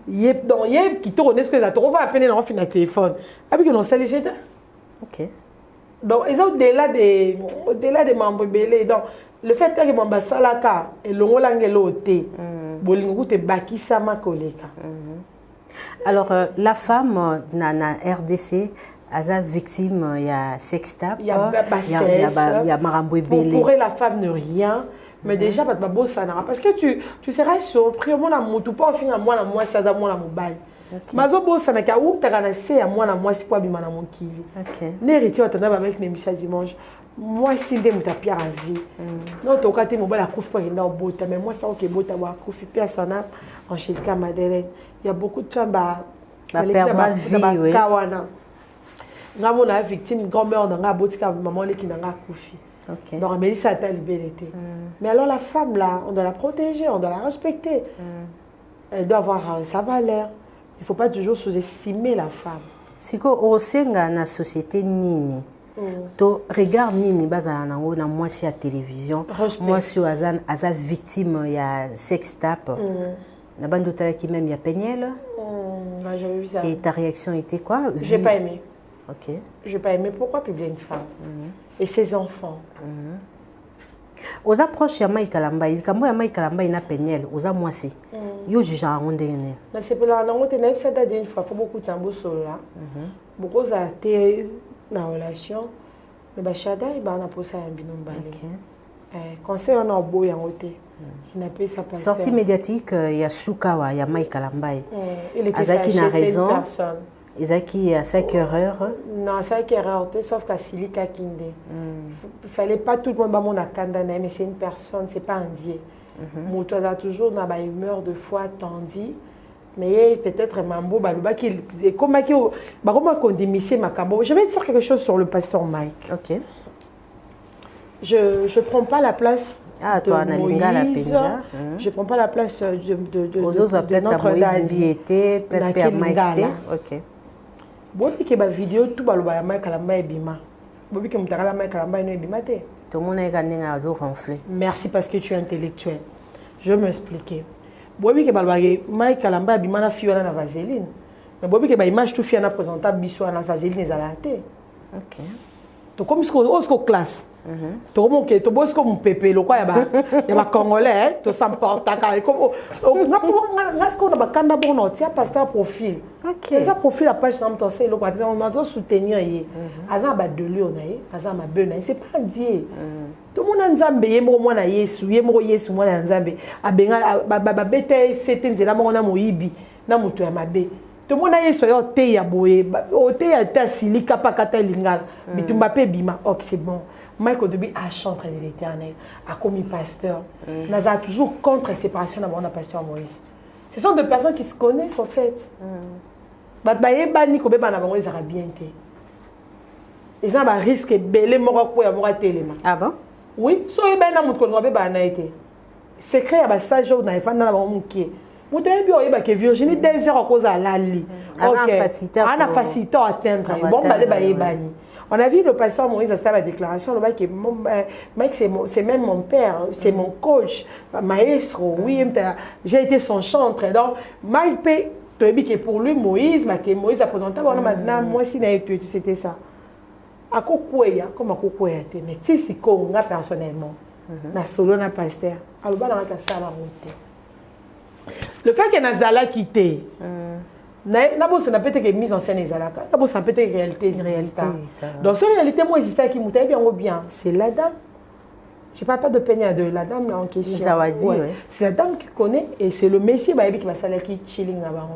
Yep, donc yep qui tourne ce que ça on va appeler dans le téléphone. Avec non ça les jeta. OK. Donc ils ont au-delà des membres belé donc le fait que mamba salaka et longo langelo té bolingo te bakisa makoleka. Alors la femme na RDC Aza victime il y a sextape, il y a marambo belé. Pour la femme ne rien. Mais déjà, parce que tu seras surpris, moi, la moto, pas au fin à moi, ça a moi, la mobile. Mazo bossana ka ou ta kana se à moi, c'est pas bimana mon kivi. N'héritier, tu as avec les Michel dimanche. Moi, si je suis à vie. Non, tu as mobile à couvre pas au bout. Mais moi, ça, ok, bout à voir couvre personnel en chez le Madeleine. Il y a beaucoup de femmes qui perdent la vie. Oui. Nous avons victime, grand-mère, dans la boutique, maman, qui n'a pas couvre. Okay. Donc, Mélissa a libérité. Mais alors, la femme, là, on doit la protéger, on doit la respecter. Elle doit avoir sa valeur. Il ne faut pas toujours sous-estimer la femme. Si au sein de la société, nini, to regarde nini, moi, si à la télévision, moi, si à victime, il y a sextape. La bande qui même, il y a Péniel. J'avais vu ça. Et ta réaction était quoi? Je n'ai pas aimé. Ok. Je n'ai pas aimé. Pourquoi publier une femme? Et ses enfants. Aux approches de Maïka Lamba, il y a Maïka Lamba et Péniel, aux amoisi. Yo juge à Rondéné. Mais c'est pour la langue, tu n'as pas dit une fois, il faut beaucoup de temps là. Beaucoup de dans la relation. Mais Bachada, il a posé un binôme balé. Conseil, on a beau y en côté. Sortie médiatique, il y a Soukawa, il y a Maïka Lamba. Azaki n'a raison. Ezaki à 5 erreurs. Non, 5 erreurs, sauf qu'à Silika Kinde. Il ne fallait pas tout le monde mon akandana, mais c'est une personne, c'est pas un dieu. Moto a toujours dans ma humeur de foi tendue. Mais peut-être Mambo Baluba qui est comme je vais dire quelque chose sur le pasteur Mike. Ok. Je ne prends pas la place de Moïse. Je ne prends pas la place de Notre-Dame. Place Père Mike. Ok. Bobi ke ba vidéo tout baloba ya Mike Kalamba ebima. Bobi ke mutaka la Mike Kalamba no ebima te. Tout le monde est gagné à ronfler. Merci parce que tu es intellectuel. Je vais m'expliquer. Bobi ke baloba Mike Kalamba ebima na fiona na vaseline. Mais bobi ke ba image tout fiona présentable biso na vaseline ezala te. OK. To comme ce qu'on classe. To mon ke to boss comme pépé lo quoi ya ba congolais to s'emporta comme on ce qu'on a ba kanda bon tia pasteur profil. OK. Ça profil la page ça me c'est lo quoi on a soutenir yé. Aza ba de lui on a yé, aza ma be na c'est pas dié. Tout le monde nzambe yé mo na Yesu, yé mo Yesu mo na nzambe. Abenga ba bete c'était nzela mo na moyibi na mutu ya mabe. Tout le monde a Yesu yo te ya boye, o te ya ta silika pa kata lingala. Bitumba pe bima, ok c'est bon. Mike au début a chanté de l'Éternel, a commis pasteur. Naza toujours contre la séparation d'abord de pasteur Moïse. Ce sont deux personnes qui se connaissent en fait. Batbaye bani ko beba na bango ezara bien té. Ils ont un risque belé moko ko ya moko telema. Ah bon? Oui, so eba na mutu ko beba na été. Secret ya ba sage na ifanda na bango mukie. Mutu ebi o yeba ke Virginie 2 heures cause à lali. OK. Ana facilitateur atteindre. Bon balé ba yebani. On a vu le pasteur Moïse à sa déclaration, le mec, Mike c'est même mon père, c'est mon coach, maestro, oui, j'ai été son chantre. Donc, Mike P, que pour lui, Moïse a présenté, maintenant, moi, si c'était ça. À Koukouya, comme à Koukouya, mais si c'est qu'on a personnellement, na solo na pasteur, alors bah, on a ça la route. Le fait que Nazala quitté, Nabo ça n'a pas été mise en scène ezalaka. Nabo ça n'a pas été réalité. Donc cette réalité moi existe qui m'était bien. C'est la dame. Je parle pas de peine de la dame là en question. C'est la dame qui connaît et c'est le messie qui va s'aller qui chilling là-bas.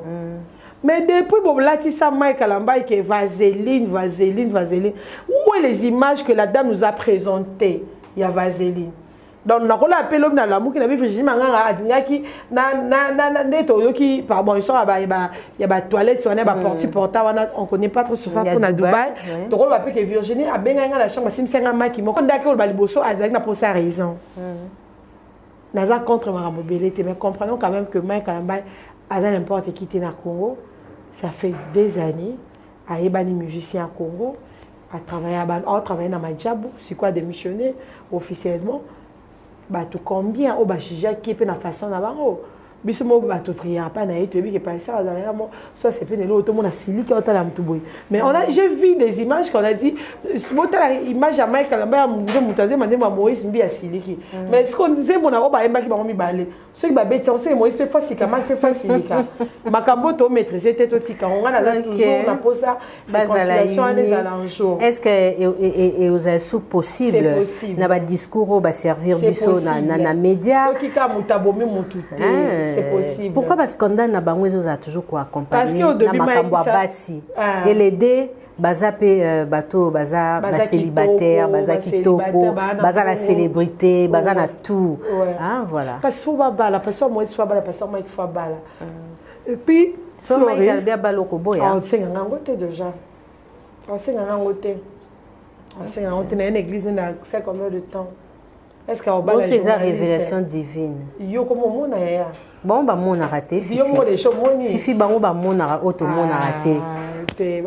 Mais depuis bon là tu sais Mike Kalamba qui vaseline. Où est les images que la dame nous a présentées? Il y a vaseline. Donc on a appelé l'homme dans l'amour qui n'a vu Virginie Manganga adingaki na ndeto yoki pardon ils sont il y a ba toilette on a ba portable on connaît pas trop sur ça pour na Dubaï donc on va appeler que Virginie a benga la chambre simsenga maki moko ndaki o ba liboso azaki na pour sa raison naza contre ma mobilité mais comprenons quand même que Mike Kalamba a n'importe qui était na Congo ça fait des années a ebani musicien à Congo a travaillé dans Madjabou c'est quoi démissionner officiellement. Bato combien au bachija qui peut na façon na bango biso mo bato prière pas na été bi que pas ça dans la soit c'est peine l'autre monde a sili qui otala mtuboy mais on a j'ai vu des images qu'on a dit la image à Mike Kalamba mutaze mande Moïse mbi a sili qui mais ce qu'on disait mon abo ba emba ki ba mi balé ceux qui ba bête on sait Moïse fait facile comment fait facile makambo to maîtriser tête otika on a toujours na posa constellation des alenjours est-ce que et aux sous possible na ba discours ba servir biso na média ceux qui ka mutabomi mututé c'est possible. Pourquoi parce qu'on a bango a toujours quoi accompagner parce que au début basi et l'aider baza pe bateau baza célibataire baza kitoko baza la célébrité baza na tout hein voilà parce qu'il faut bala parce que moi soit bala parce que moi il faut bala et puis so moi il bien baloko boya on sait ngangote déjà on sait ngangote na une église na c'est combien de temps est-ce qu'on va faire la révélation divine yo comme mon aya bon ba mon a raté fifi bango ba mon a auto mon a raté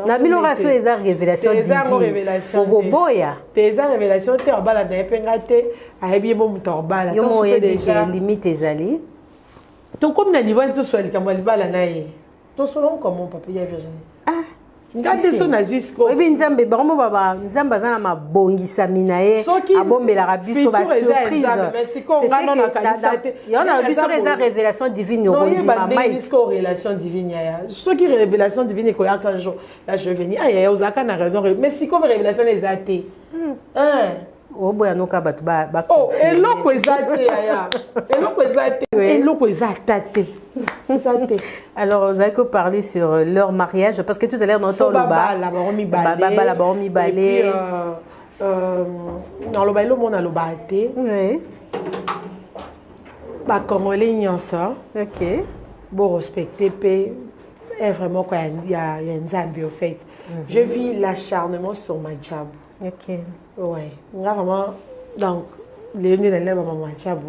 na bino raso eza révélation divine boya tes révélation te bala na pengate ayebi mo mutorbala yo mo déjà limite ezali to comme na niveau to swali kamba libala na ye to solon comment papa ya Virginie ngade so na jusqu'au ebi nzambe bango baba nzamba zana mabongisa minae abombela rabiso ba surprise c'est que y a rabiso eza révélation divine yo dit mama jusqu'au relation divine ya ce qui révélation divine ko ya un jour là je vais venir ah ya ozaka na raison mais si comme révélation les athées hein Oh, eloko ezate yaya. Eloko ezate. Eloko ezate. Alors, vous avez que parler sur leur mariage parce que tout à l'heure dans ton baba la baromi balé. Dans le bailo mon alobate. Oui. Ba congolais nyonso. OK. Bon respecter paix. Est vraiment quoi il y a une zambi au fait. Je vis l'acharnement sur ma job. OK. Ouais. Vraiment donc les nez dans ma job.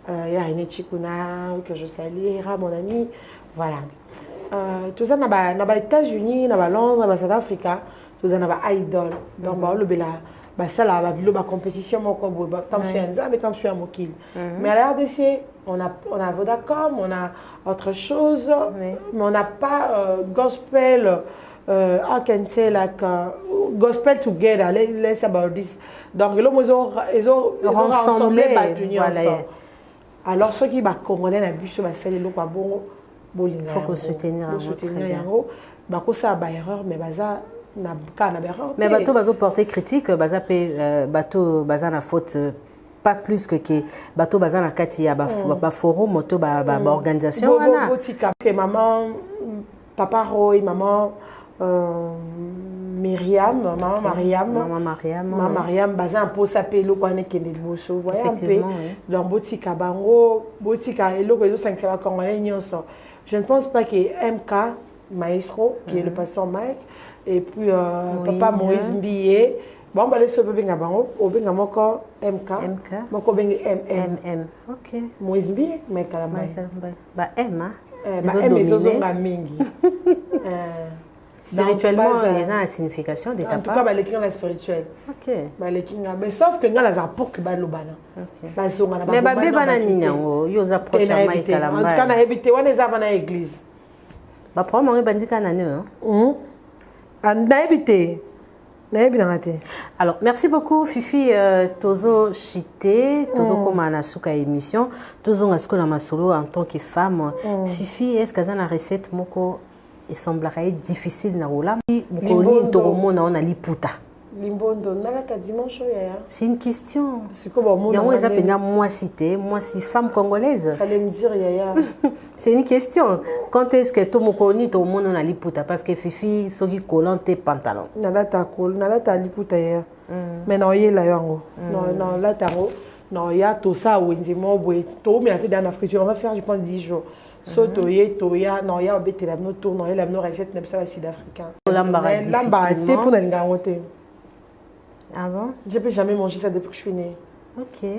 Il y a une Chikuna que je salue, mon ami. Voilà. Tout ça dans les États-Unis, dans Londres, dans South Africa, tout ça dans les idoles. Donc ça là la compétition mon combo tant je suis un zam et tant je suis un mokil. Mais à la RDC, on a Vodacom, on a autre chose, mais on n'a pas gospel I can say like gospel together. Let's about this. Donc ils ont rassemblé voilà. Alors ceux qui va congolais na bus va saler le quoi bon bolinga. Faut soutenir yango. Ba ko ça ba erreur mais baza na kana erreur. Mais bateau bazo porter critique baza pe bateau baza na faute pas plus que bateau baza na kati ya ba forum moto ba organisation wana. Que maman papa Roy maman maman Mariam baza un peu sapelo kwa nekende liboso voyez un peu dans botika bango botika eloko ezo 5 va congolais nyonso. Je ne pense pas que MK Maestro qui est le pasteur Mike et puis papa Moïse Mbiye bon ba leso benga bango obenga moko MK moko benga MM. OK. Moïse Mbiye Mike la ba M ba M ezozonga mingi. Spirituellement, il y a une signification de ta part. En tout cas, les kings spirituel. OK. Mais sauf que nous avons pour que nous bana. Mais babé bana nina yo za proche à Mike la en tout cas, na habité on les avons na église. Ba problème on bandika na ne. Na habité. Na habité. Alors, merci beaucoup Fifi Tozo Chité, Tozo Komana Suka émission, Tozo ngasko na masolo en tant que femme. Fifi, est-ce que ça na recette moko il semblerait difficile na rola mukoni to mona on a liputa limbondo nalata dimanche yaya. C'est une question. C'est quoi bon moi ça pena moi cité moi si femme congolaise. Fallait me dire yaya. C'est une question. Quand est-ce que to mukoni to mona on a liputa parce que Fifi soki collant tes pantalons. Nalata liputa yaya. Mais non yé la yango. Non la taro. Non ya to ça wenzimo boy to mais la tête dans la friture on va faire je pense 10 jours. Sotoye, toya, non, il y a un la tour, non, il y a la recette de sud-africain. L'embarraté pour les garoter. Ah bon? Je peux jamais manger ça depuis que je suis née. OK.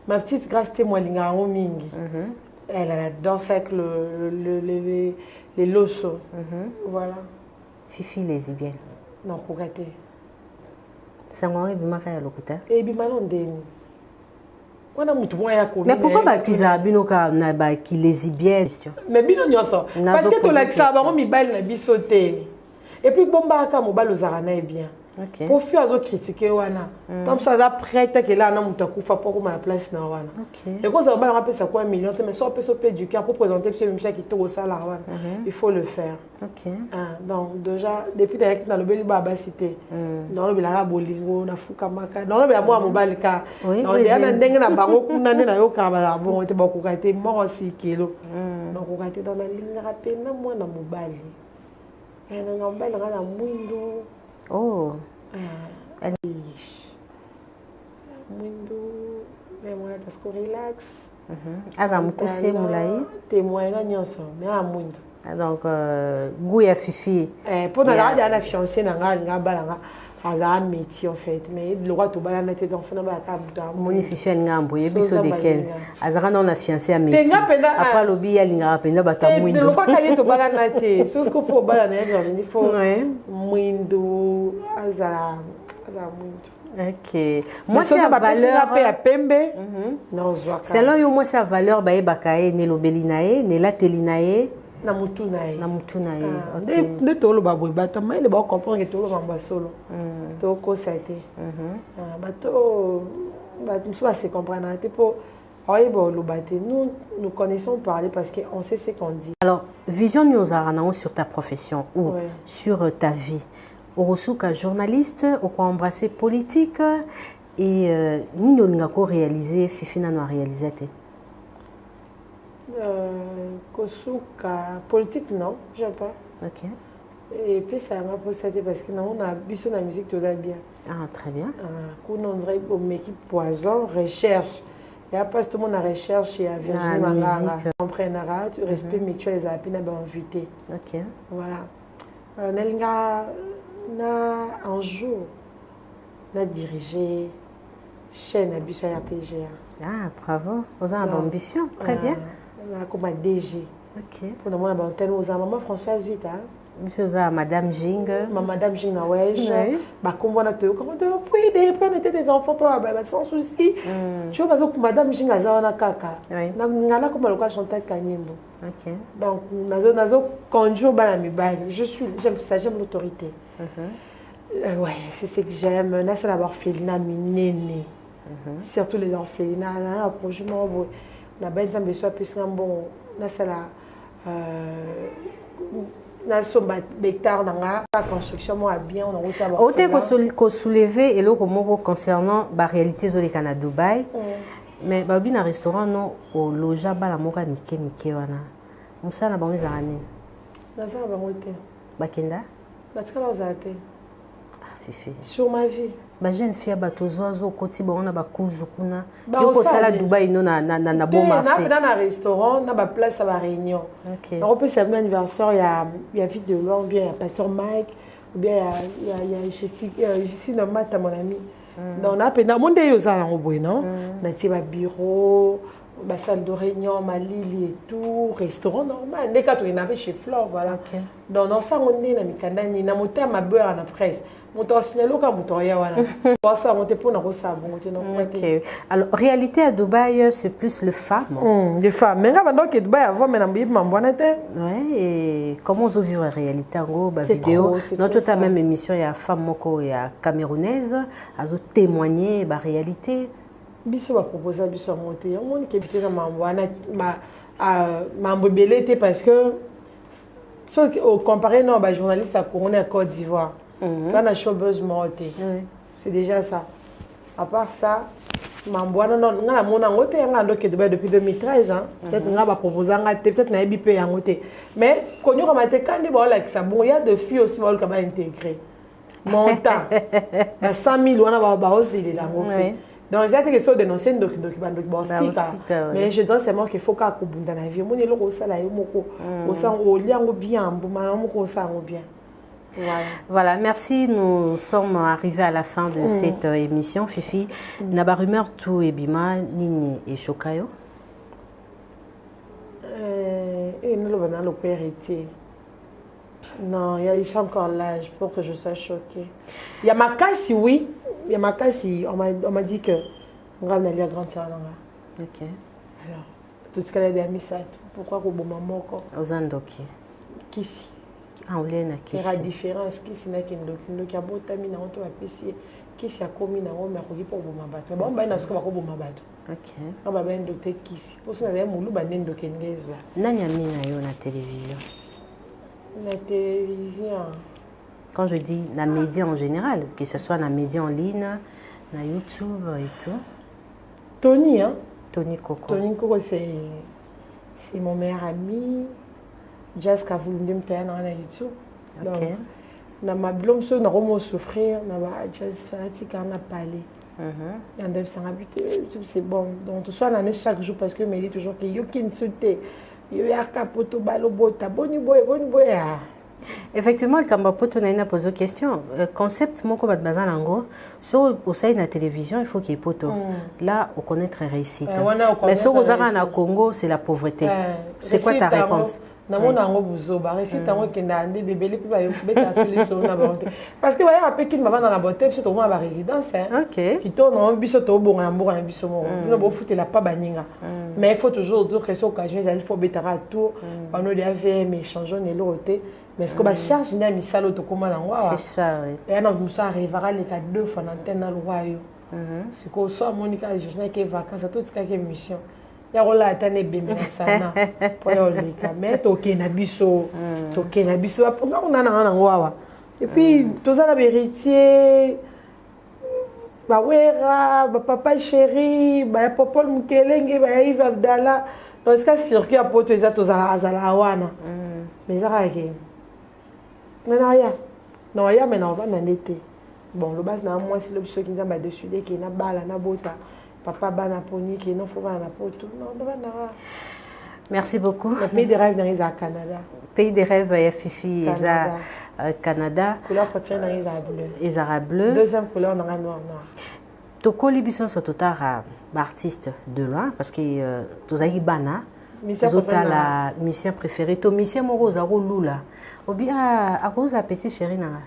Ma petite grâce était moi l'ingarango mingi. Elle adore ça avec les losos. Voilà. Fifi lesbienne. Non, pour gâter. C'est moi qui m'a lokuta. Et bimalondeni. Mais pourquoi accuser Binoka qui lesbienne? Mais bino nyoso parce que to l'accent ba mi bal na bisoté. Et puis bomba ka mo balo zarana est bien. OK. Pour faire azo critiquer wana. Comme ça za prête que là na muta kufa pour ma place na wana. OK. Et quand ça va rappeler ça quoi 1 million mais soit peut du cœur pour présenter ce monsieur qui to ça là wana. Il faut le faire. OK. Donc déjà depuis d'ailleurs dans le beli baba cité. Dans le bela bolingo na fuka maka. Dans le bela moi mobile ka. Donc il y a ndenge na bango kuna na yo ka ba bon te beaucoup kaité mo aussi kilo. Donc on kaité dans la ligne rapide na moi na mobile. Et na mobile na mwindo. Oh. Mwindo. Mais moi ta sko relax. Aza mukuse mulai. Témoin na nyonso mais a mwindo. Donc goût ya Fifi. Pour la garde la fiancée na nga balanga. Aza métier en fait mais le roi to balana tête d'enfant na ba ka buta. Moni Fifi ngambo yebiso de 15. Aza na na fiancé à métier. Après lobi ya linga penda bata mwindo. Le roi ka yeto balana tête. C'est ce qu'il faut balana il faut mwindo aza mwindo. OK. Moi c'est la valeur à pembe. Non zoaka. Selon yo moi c'est la valeur ba ebakae ne lobelinae ne latelinae. Na mutunae. OK. De tolo ba boy bato mais le ba comprendre que tolo mamba solo. To ko ça été. Bato nous pas se comprendre pour nous connaissons parler parce qu'on sait ce qu'on dit. Alors, vision nous a sur ta profession ou sur ta vie. Orosuka journaliste, au quoi embrasser politique et ni on a réalisé, Fifi n'a pas réalisé. Kosuka politique non, je sais pas. Ok. Et puis ça m'a possédé parce que on a vu sur la musique tout ça bien. Ah très bien. Qu'on dirait comme équipe poison recherche. Et après tout le monde a recherche et a Virginie Mangara. On prend un respect mutuel les appels n'a pas invité. Ok. Voilà. Nelga na un jour n'a dirigé chaîne Abusua RTG. Ah bravo. Vous avez une ambition. Très bien. On a comme un DG. Ok. Pour le moment, on a maman Françoise Vita. Monsieur Oza, Madame Jing. Madame Jing, ouais. Bah, comment on a te puis on était des enfants, sans souci. Tu vois, parce que Madame Jing, elle a kaka. On a comme le cas chanter Kanyembo. Ok. Donc, nazo conjoint banami bal. J'aime ça, j'aime l'autorité. Ouais, c'est ce que j'aime. Là, c'est l'avoir fait minene. Surtout les orphelinats. Là, prochainement, on a bien ensemble soit plus bon. Là, c'est la na somba hectare dans la construction moi bien on a route à autant qu'on soulever et le comment concernant la réalité zolika na Dubaï mais ba bien un restaurant non au loja ba la moka mike wana musa na bango zane na ça ba moté ba kenda ba tsala zate fifi sur ma vie ba jeune fille ba tozozo koti ba ona ba kuzu kuna yoko sala Dubaï non na bon marché na na restaurant na ba place à la réunion. OK. On peut savoir anniversaire il y a vidéo ou bien il y a pasteur Mike ou bien il y a Jessie no mata mon ami. Donc on a pendant monde yo ça en boy non na ti ba bureau ba salle de réunion ma lili et tout restaurant normal les quatre on avait chez Flore voilà. OK. Donc on ça on est na mikanda ni na moteur ma beurre na presse. Ok. Alors, réalité à Dubaï, c'est plus le femme. Les femmes. Mais là, Dubaï avant, mais ouais, et comment vous vivez la réalité en gros, bah, vidéo. Notre même émission, il y a femme moko, il y a camerounaise, elles ont témoigné la réalité. Biso va proposer biso monter. On dit que peut-être ma belé parce que comparé non, bah journaliste à couronné à Côte d'Ivoire. Quand on showbuzz monté, c'est déjà ça. À part ça, mamboana non, on a mon angoté, on a depuis 2013 peut-être on va proposer peut-être na bipé angoté. Mais quand on a été candidat là que ça bon, il y a des filles aussi qui vont intégrer. Montant. À 100 000 on a ba aussi les là. Donc ils ont été sont dénoncés mais je dis c'est moi qu'il faut qu'à kubunda na vie. Mon elo ko sala yo moko. O sang o liango bien, mbuma moko sango bien. Voilà, merci. Nous sommes arrivés à la fin de cette émission. Fifi, Naba rumeur tout et bima nini et chokayo. Et nous le héritier. Non, il y a encore l'âge pour que je sois choquée. Il y a ma casse, oui. Il y a ma casse, on m'a dit que on va aller à grande sœur. Ok. Alors, tout ce qu'elle a mis ça, pourquoi qu'on bon maman encore? Aux Andoki. Qui si? Ah, on l'a qui la différence qui c'est n'a qu'un document qui a beau tamina on doit apprécier qui c'est à commis na on mais qu'on pour bon mabato bon bah na ce qu'on va bon mabato. Ok. On va bien docteur qui si pour ça d'ailleurs moulou ba nen dokengezo. Nanya mina yo na télévision. La télévision. Quand je dis la média en général, que ce soit la média en ligne, na YouTube et tout. Tony hein. Tony Coco. Tony Coco c'est mon meilleur ami. Jazz qui a voulu me faire dans YouTube. Donc, dans ma blonde, on a vraiment souffrir. On a jazz fanatique, on a parlé. Et on a habité YouTube, c'est bon. Donc, tout ça, on a chaque jour parce que je me dis toujours qu'il y a qui insulte. Il y a capoto, balo, bota, boni boy. Effectivement, le Kambapoto n'a posé une question. Concept, mon combat de bazan lango, sur au sein de la télévision, il faut qu'il y ait poto. Là, on connaît très réussite. Mais sur aux arènes Congo, c'est la pauvreté. C'est quoi ta réponse? Parce que à Pékin dans la beauté puis au moins la résidence qui tourne en biso to bon amour en biso mo no bo foutre la pas baninga mais il faut toujours dire que cette occasion il faut betara tout on a des AVM échangeons et l'autre mais ce que ba charge na misalo to comment là c'est ça oui et non nous ça arrivera les cas deux fois antenne na loyo c'est que soit Monica je n'ai que vacances tout ce qui est mission ya rola atane bimela sana po yo lika mais toke na biso pour on a na ngwawa Et puis, tous les héritiers, Bawera, papa chéri, Popol Mukelenge, Yves Abdallah. Dans ce cas, circuit à Poto, ils ont tous à wana. Mais ça va rien. Non, rien. Non, rien, mais on va en été. Bon, le bas, moi, c'est l'option qui nous a décidé qu'il y a une balle, une bota. Papa, bana poni, qui non, faut voir la poto. Non, non, non. Merci beaucoup. Le pays des rêves, c'est au Canada. Pays des rêves, il y a Fifi, il y a Canada. Couleur préférée, il y a bleu. Ils ont bleu. Deuxième couleur, on a noir. Toko libison sur tout artiste de loin parce que tous les bana, tous la musicien préféré, to musicien mon rose lula. Ou bien à cause de petit chéri na.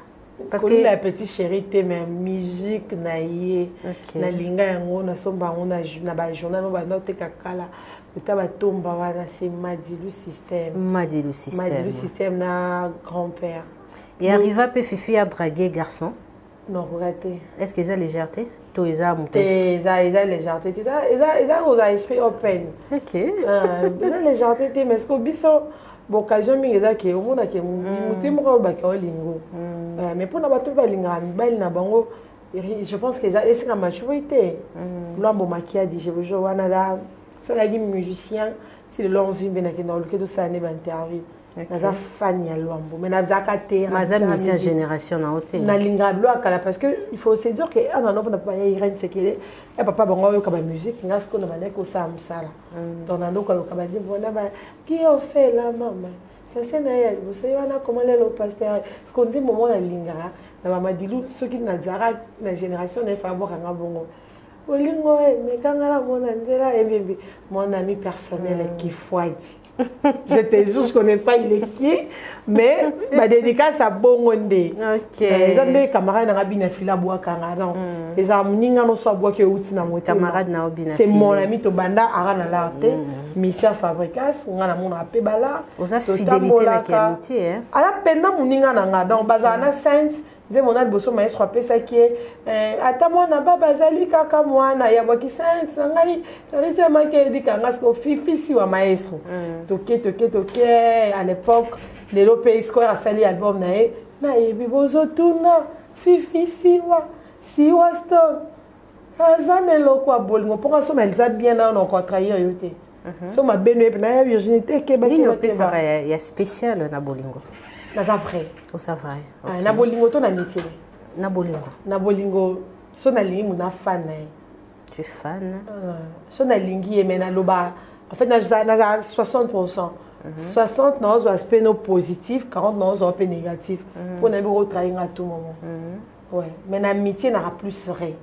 Parce que la petite chérie était mais musique naïe, na linga yango na somba on a na journal no ba note kakala. C'est Madilu System. Madilu System. Madilu System, na grand-père. Et arrive à Fifi à draguer garçon? Non, regardez. Est-ce qu'ils ont légèreté? Toi, ils ont ils ont légèreté. Ils ont esprit open. Ok. Ils ont légèreté, mais ce qu'on biso, l'occasion, ils ont qui au monde qui mutim ko ba ko lingo. Mais pour na ba to ba linga belle na bango, je pense qu'ils ont essayé la maturité. L'ambo makiadi, je vous jure, wana so les musiciens si le long vie ben dans le cas ça n'est pas interview naza fan ya lwambo mais naza kate maza musicien génération na hôtel na linga blo akala parce que il faut se dire que on en a pas Irène Sekele et papa bango yo ka ba musique ngas ko na ba neko sa musala donc na ndoko ka ba dire bona ba qui a fait la maman ça c'est na ya vous savez on a comment le pasteur ce qu'on dit moment na linga na mama dilu ceux qui na zara na génération na favor nga bongo. Olingo, mais quand mon ami personnel qui fouette. Je te jure, je ne connais pas il est qui, mais ma dédicace à Bongonde. Ok. Les autres camarades n'ont pas fila bois kangara. Les amis n'ont pas bois que outil na moto. Camarade n'a pas c'est mon ami Tobanda Arana Larte, Missia Fabricas, on a mon appel bala. Vous avez fidélité la amitié hein. À la peine mon ninga nanga dans Bazana Saints. Nze mona boso maestro apesa ki ata mwana baba zali kaka mwana ya baki science ngai karisa make dikanga sko fifi si wa maestro toke à l'époque les lopé square a sali album na yebi bozo tuna fifi si wa stone azane lokwa bolingo pour so na liza bien na on contraire yote so ma beno na ya virginité ke ba ki ça ya spécial na bolingo. Naza vrai. Oh ça vrai. Okay. Na bolingo to na métier. Na bolingo. Na bolingo so na lingi na fan na. Tu es fan? So na lingi mais na loba. En fait na 60%. 60 dans aspect no positif, 40 dans aspect négatif. Pour na bureau travailler à tout moment. Ouais, mais na métier na plus vrai.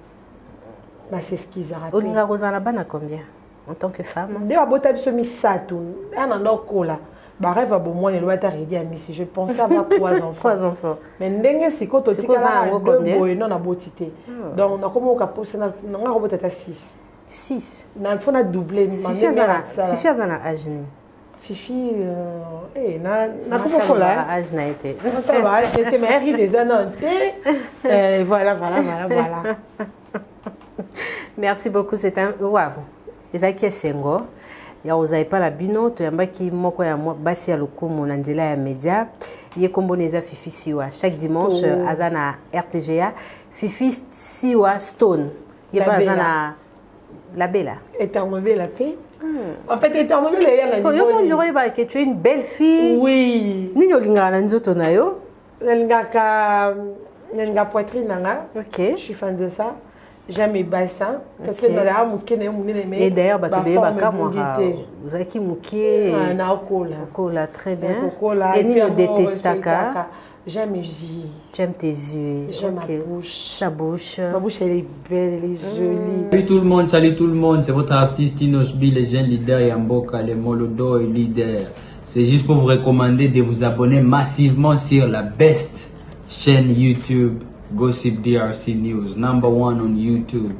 Na c'est ce qu'ils arrêtent. Olinga kozala bana combien en tant que femme? De ba bota biso misato. Ana ndokola. Bah rêve bon moi les lois t'arrêter à Messi je pensais avoir 3 enfants. 3 enfants. Mais ndenge siko to tika la boy non na botité. Donc on a comment on capose na nga robota ta 6. 6. Na faut na doubler Fifi a na âge ni. Fifi na comment faut là âge na été. Ça va, j'étais mère des annontés. Voilà. Merci beaucoup, c'est un waouh. Ezaki Sengo. Ya ozai pa la bino to yambaki moko ya basi ya lokumu na nzela ya media ye kombo neza Fifi Siwa chaque dimanche azana RTGA Fifi Siwa Stone ye pa azana la bella éternel la paix en fait éternel la ya na yo on dirait ba que tu es une belle fille oui nini olinga na nzoto na yo nanga poitrine nanga OK je suis fan de ça. J'aime mes bassins parce que et d'ailleurs vous avez qui mouké kola très bien et ni le détestaka j'aime mes yeux j'aime tes yeux j'aime ma bouche sa bouche ma bouche elle est belle elle est jolie salut tout le monde c'est votre artiste Inosbi les jeunes leaders Yamboka les Molodo et leaders c'est juste pour vous recommander de vous abonner massivement sur la best chaîne YouTube Gossip DRC News, #1 on YouTube.